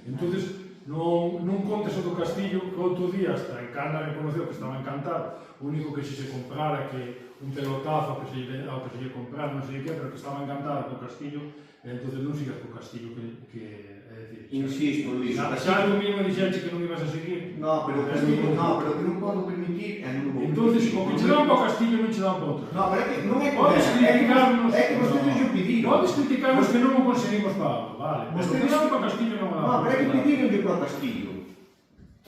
entonces, non contes o do Castillo, que outro día hasta en Cana reconoceu que estaba encantado, o único que se comprara que un pelotazo ao que se lle comprar, non sei que, pero que estaba encantado co Castillo, e entonces non sigas co Castillo, que é dicir... Insisto, Luis, xa do mismo dixeche que non ibas a seguir. No, pero que non podo permitir, e non vou permitir. Entonces, o que che dan para o Castillo non che dan para outro. No, pero é que non é Podes criticarnos... É que vostedes yo pediron. Podes criticarnos que non o conseguimos para outro, vale. Pero o que dan para o Castillo non o dan. No, pero é que pedironlle para o Castillo.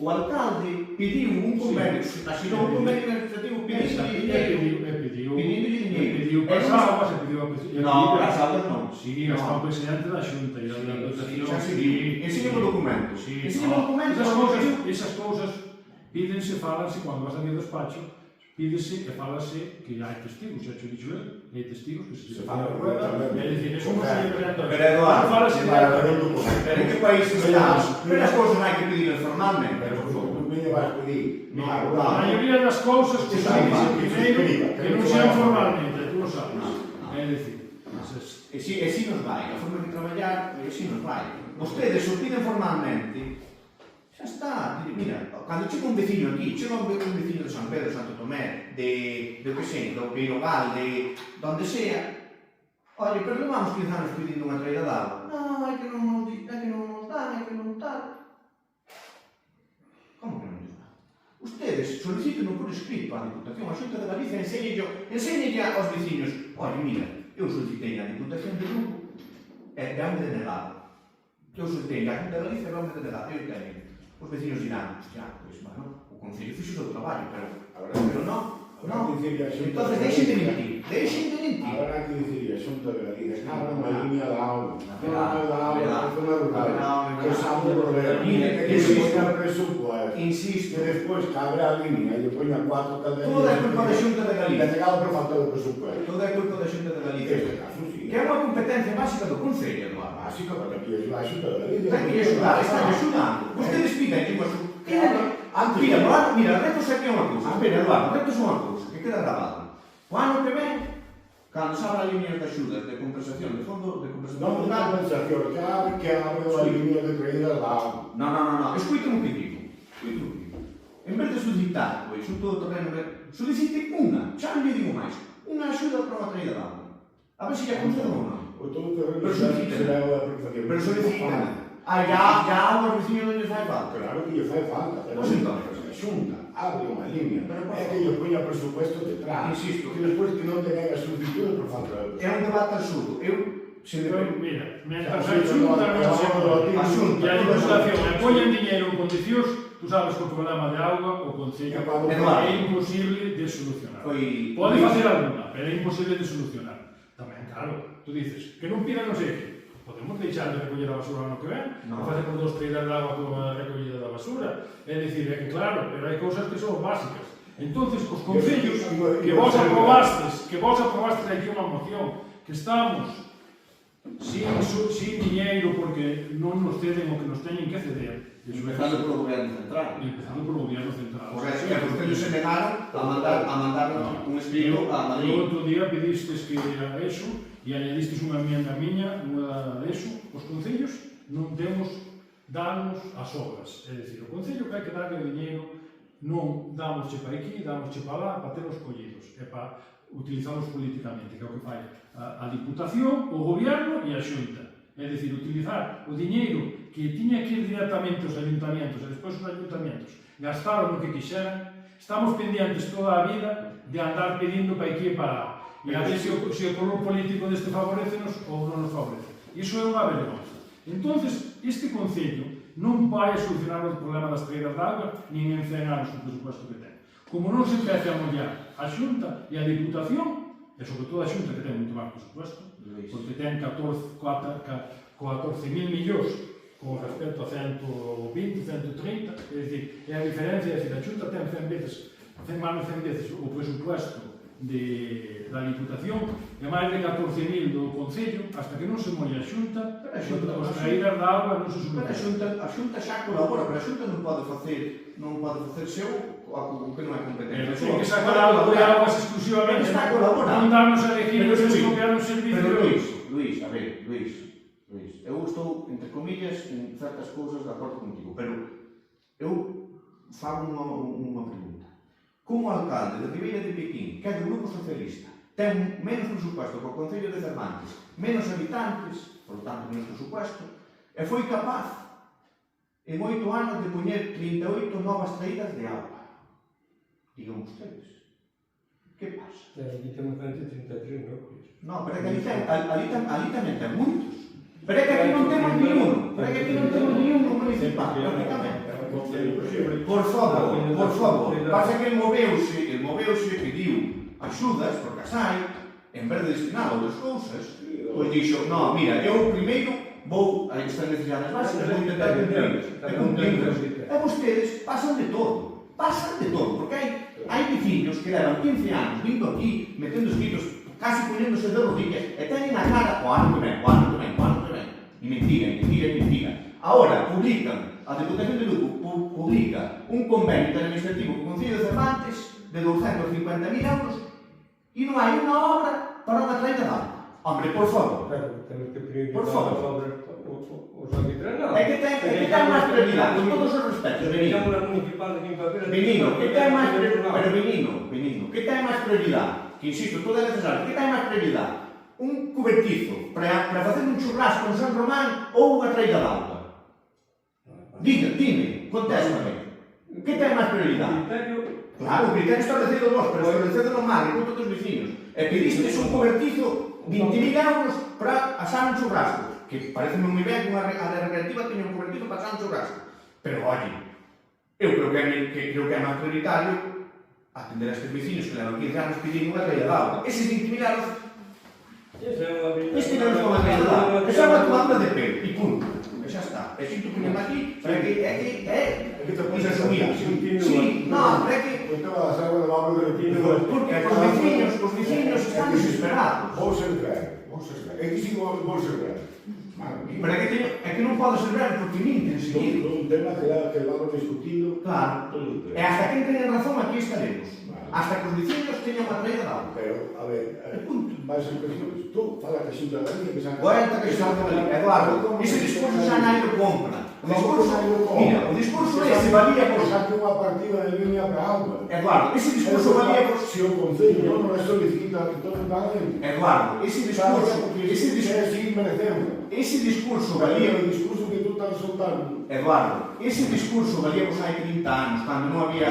O alcalde pediu un convenio, asinou un convenio administrativo pediu para as augas, e pediu No, para as augas non. Sí, hasta o presidente da Xunta e da Deputación. Enseñame o documento. Enseñame o documento. Esas cousas pídense, falanse, cando vas a mi despacho, pídese e falase que hai testigos, xa te dixo el, hai testigos que se fala a rueda, é dicir, eso non se lle presenta. Pero Eduardo, pero en que país estamos? Pero as cousas hai que pedirlas formalmente. Pero tú me vas a pedir. A maioría das cousas que se dicen primeiro que non sean formalmente, tú lo sabes. É dicir, e si nos vai, a forma de traballar, e si nos vai. Vostedes o piden formalmente, xa está. Mira, cando chega un veciño aquí, chega un veciño de San Pedro, Santo Tomé, de que sei, do Peirogal, de donde sea, oye, pero levamos 15 anos pedindo unha traída de agua. Non, é que non nos dan, é que non tal. Como que non nos dan? Ustedes soliciten por escrito á Diputación, a Xunta de Galicia, enséñelle aos veciños, oye, mira, eu solicitei a Diputación de Lugo e dame denegado. Eu solicitei a Xunta de Galicia e dame denegado. Eu teño. Os vecinos dirán, hostia, pois, bueno, o Concello fixo o seu traballo, pero non. Entonces, deixen de mentir. Habrá que dicir a Xunta de Galicia, abra unha línea de auga. A zona rural. Que sabe o problema. Que se ponga presupuesto. Insisto. Que despois que abra a línea e lle poña 4 cadenas. Toda é culpa da Xunta de Galicia. Denegado por falta de presupuesto. Toda é culpa da Xunta de Galicia. Neste caso, sí. Que é unha competencia básica do Concello, Eduardo. Básica, porque aquí é a Xunta de Galicia. Ten que axudar, están axudando. Ustedes piden que mira, retos aquí é unha cousa. Espera, Eduardo, retos é unha cousa, que queda grabado. O ano que ven, cando se abra a línea de axudas de compensación de fondo de compensación Non rural, compensación, que abre a línea de traída de auga. No, escuiten un que digo. En vez de solicitar, pois, un todo terreno, solicite unha, xa non lle digo máis, unha axuda para unha traída de auga. A ver se lle concedo ou non. O todo terreno Pero soliciten. Pero soliciten. Ya aos veciños non lles fai falta. Claro que lle fai falta, pero Pois entón, a Xunta abre unha línea, Pero, é que lle poña presupuesto detrás. Insisto. Que despois que non ten a solicitude por falta de é un debate absurdo. Se me Pero, mira, mentre a Xunta non se A Xunta, e a Diputación e poñen diñeiro en condicións, tú sabes que o problema de auga o Concello Eduardo. é imposible de solucionar. Foi Pode facer alguna, pero é imposible de solucionar. Tamén, claro, tú dices, que non pidan non sei que. Podemos deixar de recoller a basura no que ven, No. e facemos dos traídas de agua con a recollida da basura. É dicir, é que claro, pero hai cousas que son básicas. Entonces, os concellos que vos aprobastes aquí unha moción, que estamos sin diñeiro porque non nos ceden o que nos teñen que ceder. empezando polo Goberno Central. Empezando polo Goberno Central. Porque é que ustedes se negaron a mandar un escrito a O Madrid. outro día pedistes que era eso e añadistes unha enmienda miña, unha de eso, os concellos non temos darnos as obras. É dicir, o concello que hai que darle o diñeiro non damosche para aquí, damosche para lá, para termos collidos, e para utilizarlos políticamente, que é o que fai a Diputación, o Goberno e a Xunta. É dicir, utilizar o diñeiro que tiña que ir directamente aos ayuntamientos e despois os ayuntamientos gastaron o que quixeran. Estamos pendientes toda a vida de andar pedindo para aquí e para lá. E a ver se o color político deste favorecenos ou non nos favorece. Iso é unha vergonza. Entonces, este Concello non vai a solucionar o problema das traídas de auga nin en 100 anos o presupuesto que ten. Como non se empece a mollar a Xunta e a Diputación, e sobre todo a Xunta que ten moito máis presupuesto, porque ten 14.000 millóns con respecto a 120, 130, é dicir, é a diferencia, é dicir, a Xunta ten 100 veces, máis de 100 veces o presupuesto da Diputación e máis de 14.000 do Concello, hasta que non se molla a Xunta, os traídas da auga non se Pero solucionan. a Xunta xa colabora, pero a Xunta non pode facer seu o que non é competente. Ten que sacar algo de augas exclusivamente, Pero está colaborando. non darnos a elegir Pero, os Luis, que crearon servicio. Pero Luis, a ver, Luis, eu estou, entre comillas, en certas cousas de acordo contigo, pero eu fago unha pregunta. Como alcalde de Ribeira de Piquín, que é do Grupo Socialista, ten menos presupuesto que o Concello de Cervantes, menos habitantes, por lo tanto, menos presupuesto, e foi capaz, en 8 anos, de poñer 38 novas traídas de auga. Digan ustedes. Que pasa? Aquí temos 133 núcleos. No, pero é que ali tamén ten moitos. Pero é que aquí non temos ni uno. Pero é que aquí non temos ni uno municipal, prácticamente. Por favor. Pasa que el moveuse, pediu axudas, porque as hai, en vez de destinar a outras cousas, pois dixo, no, mira, eu primeiro vou a estas necesidades básicas, vou intentar cumprirlas. E vostedes pasan de todo, porque hai veciños que levan 15 anos vindo aquí, metendo escritos, casi poñéndose de rodillas, e teñen a cara o ano que ven. E mentira. Ahora publican, a Deputación de Lugo publica un convenio administrativo co Concello de Cervantes de 250.000 euros e non hai unha obra para unha traída de auga. Hombre, por favor. Claro, temos que priorizar Por favor. os alquitranos. É que ten máis prioridade, con todos os respetos, Benino. Benino, Que ten máis prioridade? Que insisto, todo é necesario. Que ten máis prioridade? Un cubertizo para facer un churrasco en San Román ou unha traída de auga? Dime, contéstame. Que ten máis prioridade? Claro, o criterio establecido vos, pero establecido no mar, con todos os veciños. E pedistes un cobertizo 20.000 euros para asar un churrasco. Que parece moi ben que unha área recreativa teña un cobertizo para asar un churrasco. Pero, oye, eu creo que é máis prioritario atender a estes veciños que levan 15 anos pedindo unha traída de auga. Eses 20.000 euros, este non é unha traída de auga. Esa é unha tomada de pelo, e punto. E xa está. E sinto que non aquí, pero é que te pones a subir. Sí, non, é que... Porque os veciños están desesperados. Vou ser breve. É que si vou ser breve. Pero é que non pode ser breve porque minten seguido. Un tema que vamos discutindo. Claro. E hasta que entren en razón aquí estaremos. Hasta que os veciños teñan unha traída de auga. Pero, a ver, máis impresiones. Tú fala que a ciudadanía que sabe... Cuenta que xa Eduardo, ese discurso xa nadie lo compra. Mira, o discurso ese valía por... Saque unha partida de línea para auga. Eduardo, ese discurso valía por... Se o Concello non é solicita que todos paguen... Eduardo, ese discurso valía... O discurso que tú estás soltando... Eduardo, ese discurso valía por hai 30 anos, cando non había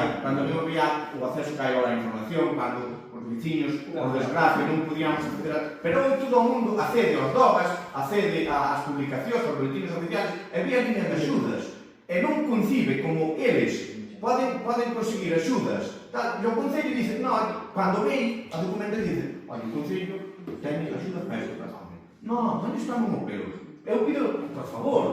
o acceso que hai ahora a información, cando os veciños, por desgracia, non podíamos acceder a... Pero hoy todo o mundo accede aos DOGAS, accede ás publicacións, aos boletines oficiales, e vía líneas de axudas. E non concibe como eles poden conseguir axudas. E o Concello dice, no, cando vei a documentación dice, o Concello ten axudas para isto, para hombre. Non estamos no pelo. Eu pido, por favor.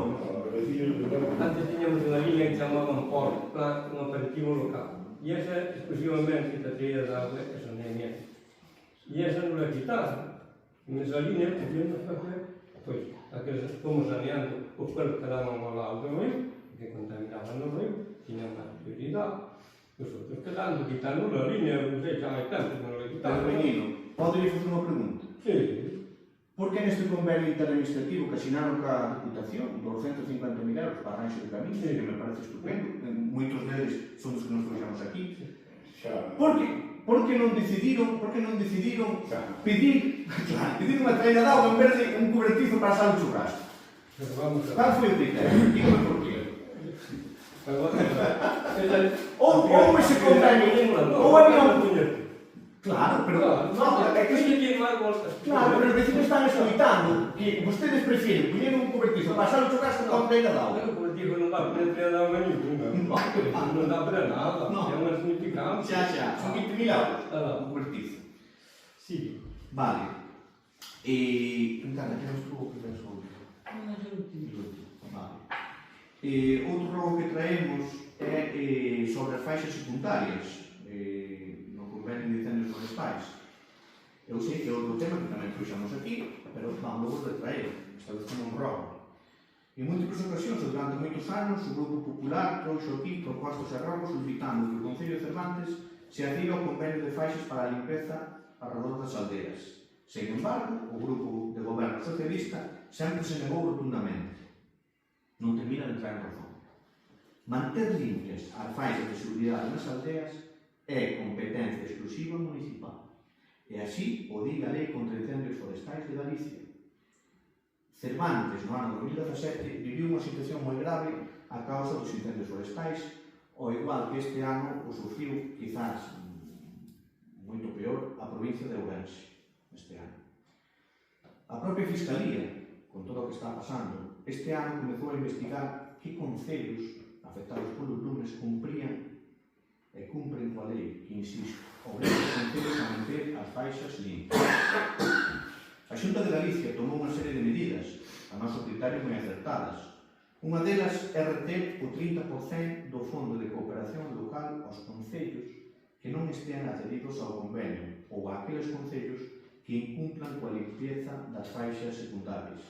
Antes tiñamos unha línea que chamaban POR, Plan Operativo Local. E esa exclusivamente da traída de auga, esa non é mía. E esa non la quitaron. Nesa línea, podíamos facer, pois, aqueles como saneando os pueblos que daban ao lado do río, que contaminaban o río, tiñan máis prioridade. Os outros quedando, quitando a línea, non sei, xa hai tanto que non la quitaron. Pero, Benino, poderia facer unha pregunta? Sí. Por que neste convenio interadministrativo que asinaron ca Diputación, 250.000 euros para arranxo de caminos, que me parece estupendo, moitos deles son os que nos trouxamos aquí, por que non decidiron pedir unha traída de auga en vez de un cobertizo para asar un churrasco? Cal foi o criterio? Dígame por qué. Ou ese convenio, ou había un... Claro, pero... é que se lle máis voltas. Claro, pero os vecinos están escoitando que vostedes prefieren poñer un cobertizo para pasar o churrasco con unha traída de auga. O cobertizo non dá para traída de auga ninguna. Non dá para nada. É unha significancia. Xa, son 20.000 euros o cobertizo. Sí. Vale. Encanta, que nos tuvo que ver sobre? Vale. Outro rogo que traemos é sobre as faixas secundarias no convenio de incendios forestais. Eu sei que é outro tema que tamén trouxamos aquí, pero vamos logo de traer, esta vez como un robo. En múltiples ocasións, e durante moitos anos, o Grupo Popular trouxo aquí propostas e rogos solicitando que o Concello de Cervantes se adhira ao convenio de faixas para a limpeza arredor das aldeas. Sen embargo, o Grupo de Goberno Socialista sempre se negou rotundamente. Non termina de entrar en razón. Manter limpias as faixas de seguridade nas aldeas é competencia exclusiva municipal. E así o diga a Lei contra Incendios Forestais de Galicia. Cervantes, no ano 2017, viviu unha situación moi grave a causa dos incendios forestais, ao igual que este ano o sufriu, quizás moito peor, a provincia de Ourense, este ano. A propia Fiscalía, con todo o que está pasando, este ano comezou a investigar que concellos afectados polos lumes cumprían e cumpren coa lei, que, insisto, obriga os concellos a manter as faixas limpas. A Xunta de Galicia tomou unha serie de medidas, a noso criterio moi acertadas. Unha delas é reter o 30% do Fondo de Cooperación Local aos concellos que non estean adheridos ao convenio ou àqueles concellos que incumplan coa limpieza das faixas secundarias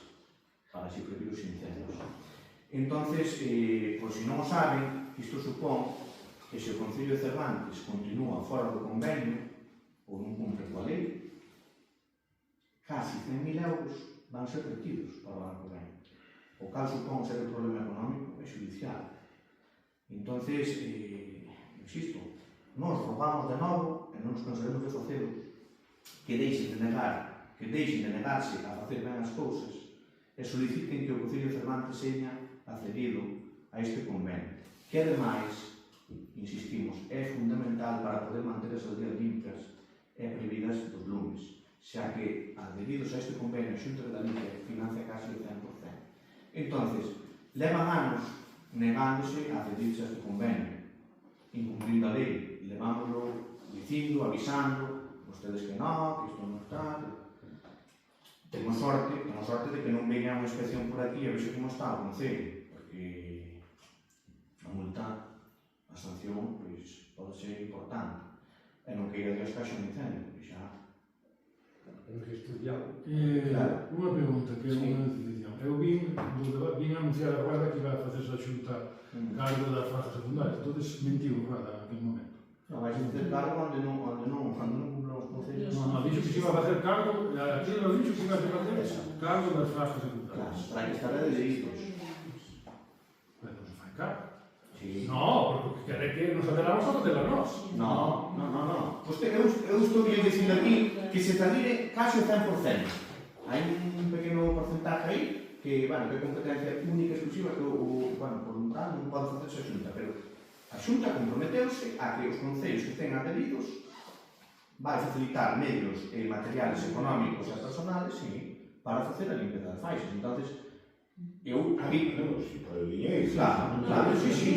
para así prevenir os incendios. Entonces, pois se non o saben, isto supón que se o Concello de Cervantes continúa fora do convenio ou non cumpre coa lei, casi 100.000 euros van ser retidos para o ano que ven. O cal supón ser un problema económico e judicial. Entonces, insisto, nós rogamos de novo, e non nos cansaremos de facelo, que deixen de negarse a facer ben as cousas e soliciten que o Concello de Cervantes seña accedido a este convenio, que ademais, insistimos, é fundamental para poder manter as aldeas limpas e previdas dos lumes, xa que, adheridos a este convenio, a Xunta de Galicia financia casi o 100%. Entonces, levan anos negándose a adherirse a este convenio, incumplindo a lei, levámoslo dicindo, avisando, vostedes que non, que isto non está. Temos sorte de que non venha unha inspección por aquí a ver como está o Concello, porque a multa, a sanción, pois, pode ser importante. E non queira Dios que haxa un incendio, porque xa... Temos que estudiar. Unha pregunta, que é unha decisión. Eu vin anunciar agora que iba a facerse a Xunta cargo das faixas secundarias, entón mentiu agora naquele momento. Non, vais a facer cargo onde non cumplan os concellos. Non, dixo que se iba a facer cargo, aquí non dixo que iba a facer cargo das faixas secundarias. Claro, para que estar adheridos. Pero non se fai cargo. Sí. No, porque quere que nos adelamos a facer a nós. No. Pois eu estou bien dicindo aquí que se adhire casi o 100%. Hai un pequeno porcentaje aí que, bueno, que é competencia única e exclusiva que por un tal non pode facerse a Xunta, pero a Xunta comprometeuse a que os concellos que estén adheridos vai facilitar medios materiales, económicos e personales, sí, para facer a limpeza das faixas. Entonces, eu vi... Si por el dinero. Claro, sí.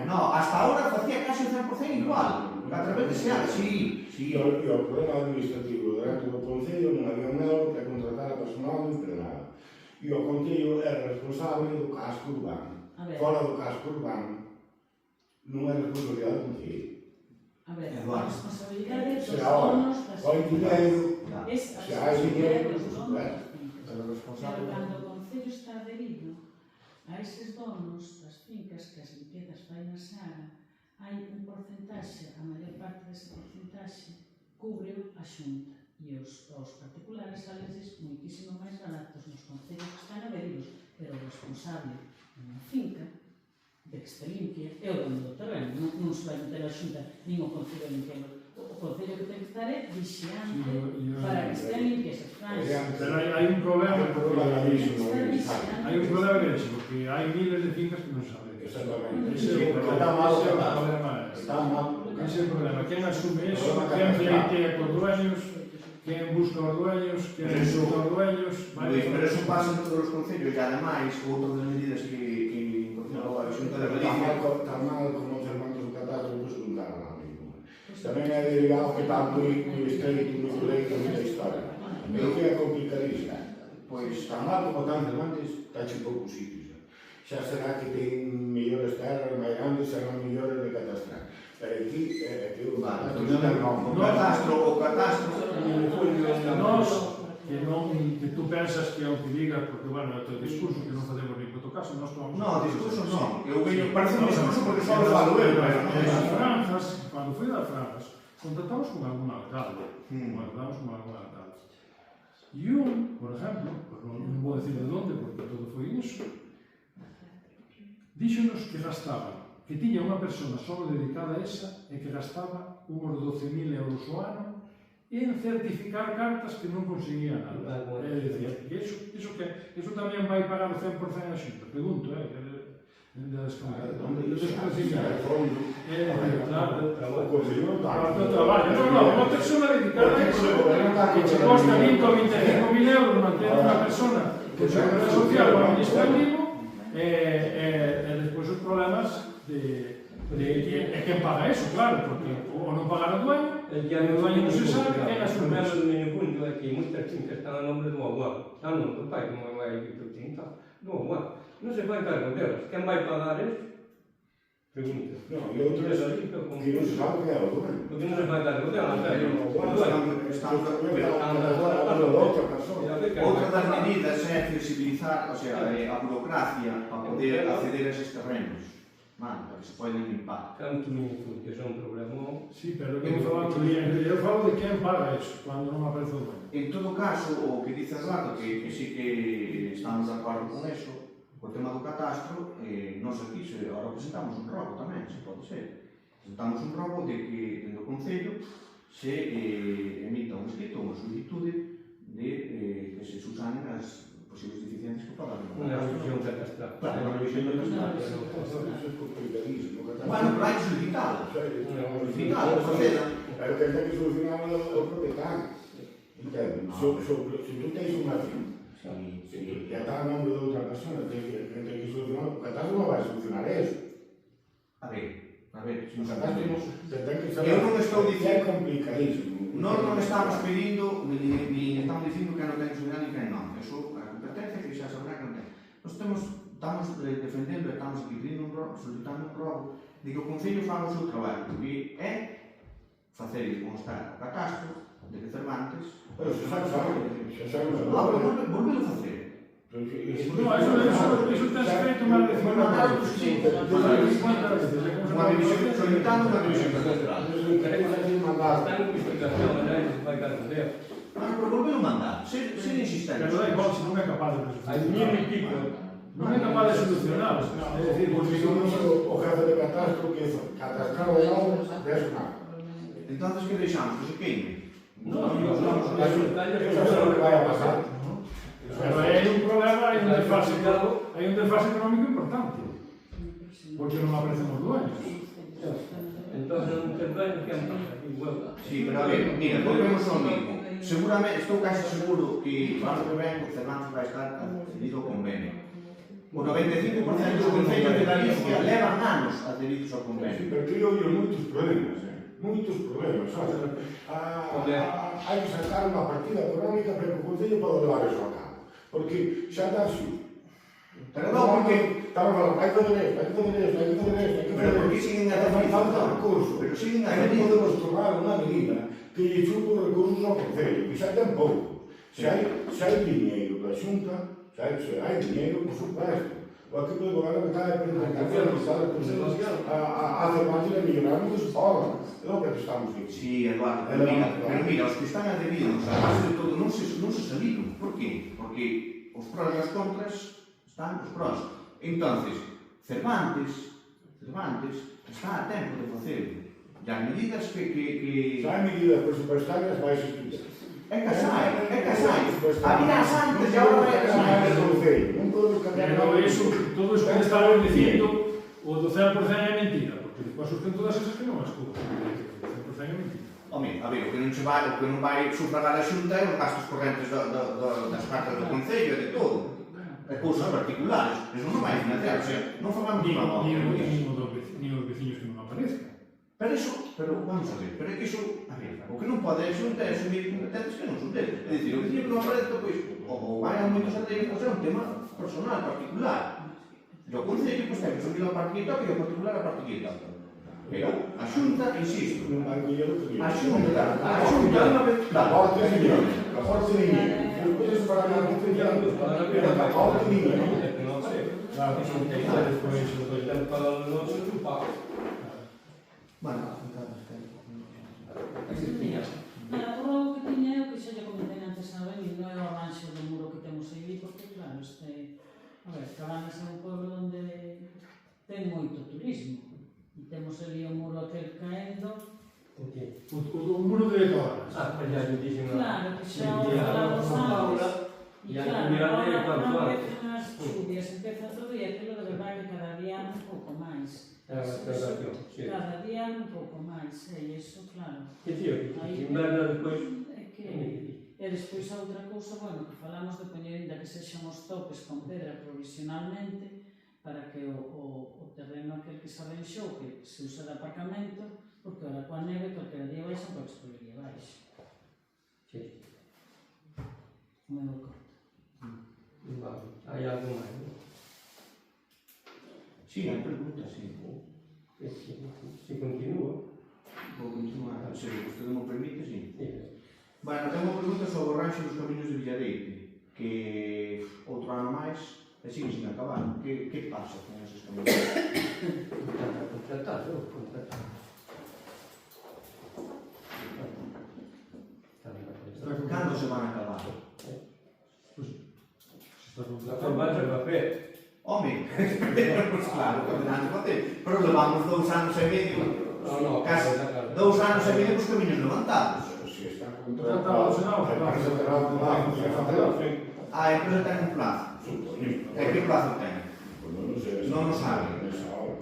No, hasta ahora facía casi o 100% igual. A través de SEAD, sí. E o problema administrativo dentro do Concello non había un euro para contratar a personal non nada. E o Concello é responsable do casco urbano. Fora do casco urbano non é responsabilidade do Concello. A ver, Eduardo. a responsabilidade dos Se ahora, donos das o dinheiro, es a se hai dinheiro, responsabilidade dos donos das fincas. Pero Pero responsable... cando o Concello está adherido a eses donos das fincas que as limpiezas fai na Seara, hai un porcentaxe, a maior parte dese porcentaxe cubre a Xunta e os particulares sales moitísimo máis baratos nos concellos que están adheridos, pero o responsable na finca de que este limpia é o dono do terreno, non se vai meter a Xunta nin o Concello limpiando. O Concello que ten que estar é vixiante para que estén limpias as franxas. Pero hai un problema, Hai porque hai miles de fincas que non saben. Exactamente. Ese é o problema. Está mal. Ese é o problema. Quen asume eso, quen pleitea cos dueños, quen busca os dueños, quen busca os dueños... Pero eso pasa en todos os concellos e ademais outras das medidas que incorporou a Xunta de Galicia. Está mal como os hermanos do catastro non se juntaron a mismo. Tamén é derivado que está moi estreito, moi estreito na historia. Pero que é complicadísimo. Pois tan mal como tan Cervantes, está en poucos sitios. E xa será que ten mellores terras máis grandes, serán mellores de catastrar. Pero aquí, O catastro, Nós, que tú pensas que é o que digas, porque, bueno, é o teu discurso, que non facemos ni puto caso, nós tomamos... No, discurso non. Eu veño, parece un discurso porque só lo falo eu, pero non é As así. franjas, cando fui das franjas, contactamos con algún alcalde. Contactamos con algún alcalde. E un, por exemplo, pues non vou decir de onde, porque todo foi iso, díxonos que gastaba, que tiña unha persona só dedicada a esa e que gastaba uns 12.000 euros ao ano en certificar cartas que non conseguía nada. É dicir, que iso tamén vai pagar o 100% a xunta. Pregunto, de desconocimiento. É dicir, claro, o Consello non para o está. traballo. Non, unha persona dedicada a iso, que che costa 20 ou 25.000 euros manter unha persona que se seguridade social ou administrativo, e despois os problemas de quen paga eso, claro, porque ou non pagar o dueño, o dueño non se sabe, quen asume eso. O meu punto é que moitas fincas están a nombre do abuelo, están no do pai, como vai que tu tinta, do abuelo. Non se vai cargo delas. Quen vai pagar eso? Pregunta. No, e outro que non se sabe que é o dueño. Porque non se vai cargo delas, Outra das medidas é flexibilizar, o sea, a burocracia para poder acceder a esos terrenos. Para que se poden limpar. Canto minuto, que é un problema. Sí, pero eu falo de quen paga eso, cando non aparece o dueño. En todo caso, o que dice Eduardo, que sí que estamos de acordo con eso, o tema do catastro, nós aquí agora presentamos un robo tamén, se pode ser. Presentamos un robo de que dentro do Concello se emita un escrito, unha solicitude de que se subsanen as posibles deficiencias que podan haber. Unha revisión catastral. Claro, unha revisión catastral. Eso é complicadísimo. Bueno, pero hai que solicitarlo. Solicitarlo, facela. Pero que ten que solucionar o propietario. Entende? Se tú tens unha finca, e está a nombre de outra persona, ten que solucionar, o catastro non vai solucionar eso. A ver, O catastro ten que saber. Eu non estou dicindo... É complicadísimo. Nós non estamos pedindo, ni estamos dicindo que non ten soberano e que non. Eso, a competencia que xa sabrá que non ten. Nós estamos defendendo e estamos aquí solicitando un robo de que o Concello faga o seu traballo, que é facer constar o catastro de que Cervantes... Pero se xa sabe. Ah, pero volvelo a facer. No, eso ten feito máis de 50 anos. Unha revisión, solicitando unha revisión catastral. Está en investigación, se vai cargo delas. Pero volvelo a mandar, ser insistente. Pero da igual, se non é capaz de Hai solucionar. 1000 e pico. Non é capaz de solucionar. É dicir, porque O jefe de catastro que catastrar o novo desa nada. Entonces, que deixamos? Que se queime? Non, as montañas Eso é o que vai a pasar. Pero aí hai un problema, hai un desfase económico importante. Porque non aparecen os dueños. Entón non ten dueño que pasa. Igual. Sí, pero a ver, mira, volvemos ao mismo. Seguramente, estou casi seguro que o ano que ven o Cervantes vai estar adherido ao convenio. O 95% dos concellos de Galicia levan anos adheridos ao Sí, convenio. pero que eu moitos problemas, moitos problemas, sabes? Hai que sacar unha partida económica para que o Concello poda levar eso a cabo. Porque xa dá xusto. Pero non, porque... Estamos falando, hai que fazer isto, hai que fazer isto, hai que fazer isto, hai que Pero fazer porque isto. siguen Pero fai falta recurso. Pero siguen Non adheridos. podemos tomar unha medida que lle chupe os recursos ao Concello, que xa ten pouco. Se hai dinheiro da Xunta, se hai dinheiro, por supuesto. O equipo de goberno está a Cervantes de millonar no que se poda. É o que estamos aquí. Sí, Eduardo, pero mira, os que están adheridos, a base de todo, non se saliron. Por qué? Porque os prós e os contras están os prós. Entonces, Cervantes está a tempo de facerlo. E as medidas que... Se hai medidas presupuestarias, vais a estudiar. É casai. Había as antes e agora vai a casai. Non podemos cambiar. Pero eso, todo eso que estaban dicindo, o do 100% é mentira, porque despois sostén todas esas que non as cubren. O 100% é mentira. Home, a ver, o que non vai sufragar a Xunta é os gastos correntes das cartas do Concello e de todo. É cousas particulares, eso non vai financiar, o sea, non falamos de unha Ni os veciños que non aparezcan. Pero vamos a ver, pero é que iso, a ver, o que non pode é Xunta é asumir competentes que non son dele. É dicir, o veciño que non aparezca, pois, ou vai a moitos ateiros, pois é un tema personal, particular. E Do Concello, pois temos o Vila a parte que toca e o particular a parte que toca. Pero a Xunta, insisto, Non vai coller o que a Xunta, La porta è mia, la forza è mia. Non puoi sparare la porta è mia, la porta è mia. Claro, que son teitores, por iso, por exemplo, para o noso chupado. Bueno, O que tiña eu que xa lle comentei antes a Beni, non é o arranxo do muro que temos aí, porque claro, a ver, Cabanas é un pueblo onde ten moito turismo. E temos ali o muro aquel caendo. O que? O muro de Cabanas. Ah, pues ya dixen. Claro, que xa o falamos antes. E E a claro, comunidade é agora cuanto non antes. empezan as chuvias, empeza todo e aquilo de verdade que cada día un pouco máis. É a restauración, sí. Cada día un pouco máis, e iso, claro. Que tío, que inverno despois... É que... E despois a outra cousa, bueno, que falamos de poñer ainda que sexan os topes con pedra provisionalmente para que o terreno aquel que se arranxou, que se usa de aparcamento, porque ahora coa neve, calquera día baixan para explorir abaixo. Sí. O meu corto. Vale, hai algo máis, non? sí, hai preguntas, sí. Se continúa. Vou continuar, se vostede me permite, sí. Sí. Bueno, tengo unha pregunta sobre o ranxo dos camiños de Villareite, que outro ano máis, e sigue sin acabar. Que pasa con esos camiños? Contratado. Cando se van a acabar? La forma se va a fer. Home, pues claro, caminando facer, pero levamos 2 anos e medio, casi 2 anos e medio cos camiños levantados. Si está contratado, A empresa ten un plazo. E que plazo ten? Non o sabe.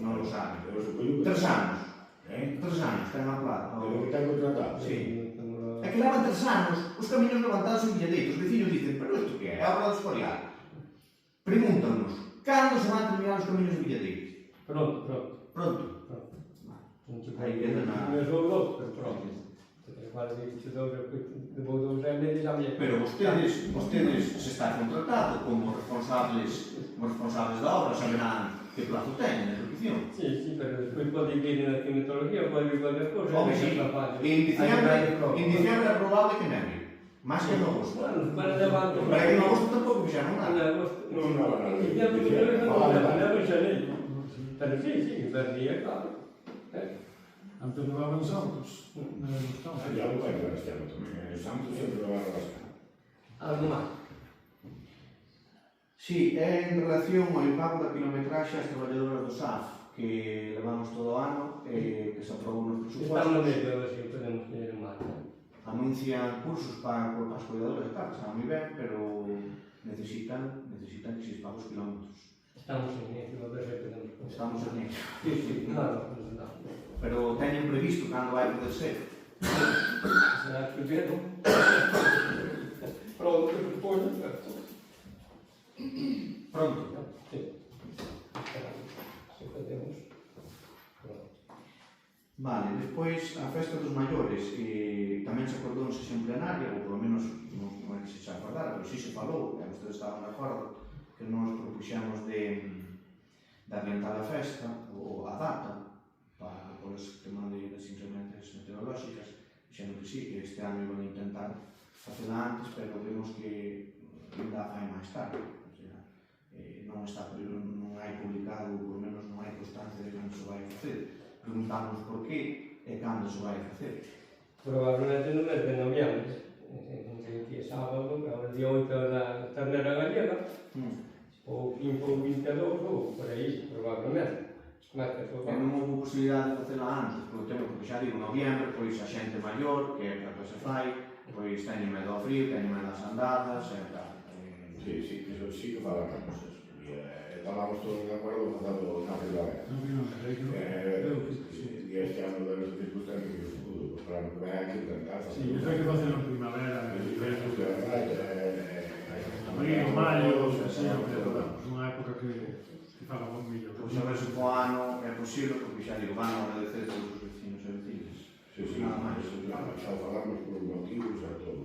Non o sabe. 3 anos. 3 anos ten a plazo. Pero que ten contratado? Sí. É que levan 3 anos os camiños levantados en Villareite. Os vecinos dicen, pero isto que é? É obra do Escorial. Pregúntanos, cando se van terminar os camiños de Villareite? Pronto. Pronto. Aí queda na... Non é só outro, pero pronto. Igual dicho debo 2 anos e xa me... Pero vostedes se está contratado como responsables da obra, saberán que plazo ten na ejecución. Sí, pero despois pode vir na climatología, pode vir cualquier cosa. Home, sí. En diciembre é probable que neve. Máis que en agosto. Bueno, para levantar... Pero que en agosto tampouco fixeron nada. Non daba nada. Pero sí, verdía, claro. Antes levaban Santos, nos campos. Ya lo vai para este ano tamén. En Santos sempre lo van a rascar. Algo máis? Sí, é en relación ao impago da kilometraxe ás traballadoras do SAF que levamos todo o ano, que se aprobou nos Estamos no presupostos. medio, a ver se podemos tener máis. Anuncian cursos para as cuidadoras de casa, está moi ben, pero necesitan que se paguen os kilómetros. Estamos en eso, a ver se podemos... Estamos en ello. Sí, claro. Pero teñen previsto cando vai poder ser. Será que vieron? Pronto, despois. Pronto. Sí. Se podemos. Vale, despois a festa dos maiores, que tamén se acordou en sesión plenaria, ou polo menos non é que se xa acordara, pero si se falou, e vostedes estaban de acordo, que nos propuxemos de adiantar a festa, ou a data, por ese tema das inclemencias meteorolóxicas, dixendo que sí, que este ano iban a intentar facela antes, pero vemos que ainda fai máis tarde. O sea, non hai publicado, por menos non hai constancia de cando se vai facer. Preguntamos por qué e cando se vai facer. Probablemente no mes de noviembre, que é sábado, agora el día 8 da ternera gallega, ou 15 ou 22, ou por aí, probablemente. Mas que E non houve posibilidade de facela antes, polo tema, porque xa digo, noviembre, pois a xente maior, que é para que se fai, pois teñen medo ao frío, teñen medo ás andadas, e tal. Sí, que eso sí que falamos eso. E estábamos todos de acuerdo facendo na primavera. E este ano de las circunstancias que estudo, para non que vai aquí tentar. Sí, eso hai que facer en primavera, en inverno. Abril, Abril, maio, unha época que faga un millón. Pois a ver se po ano é posible, porque xa digo, van a agradecer todos os vecinos e vecinas. Sí, nada máis. Xa falamos por motivos e todo.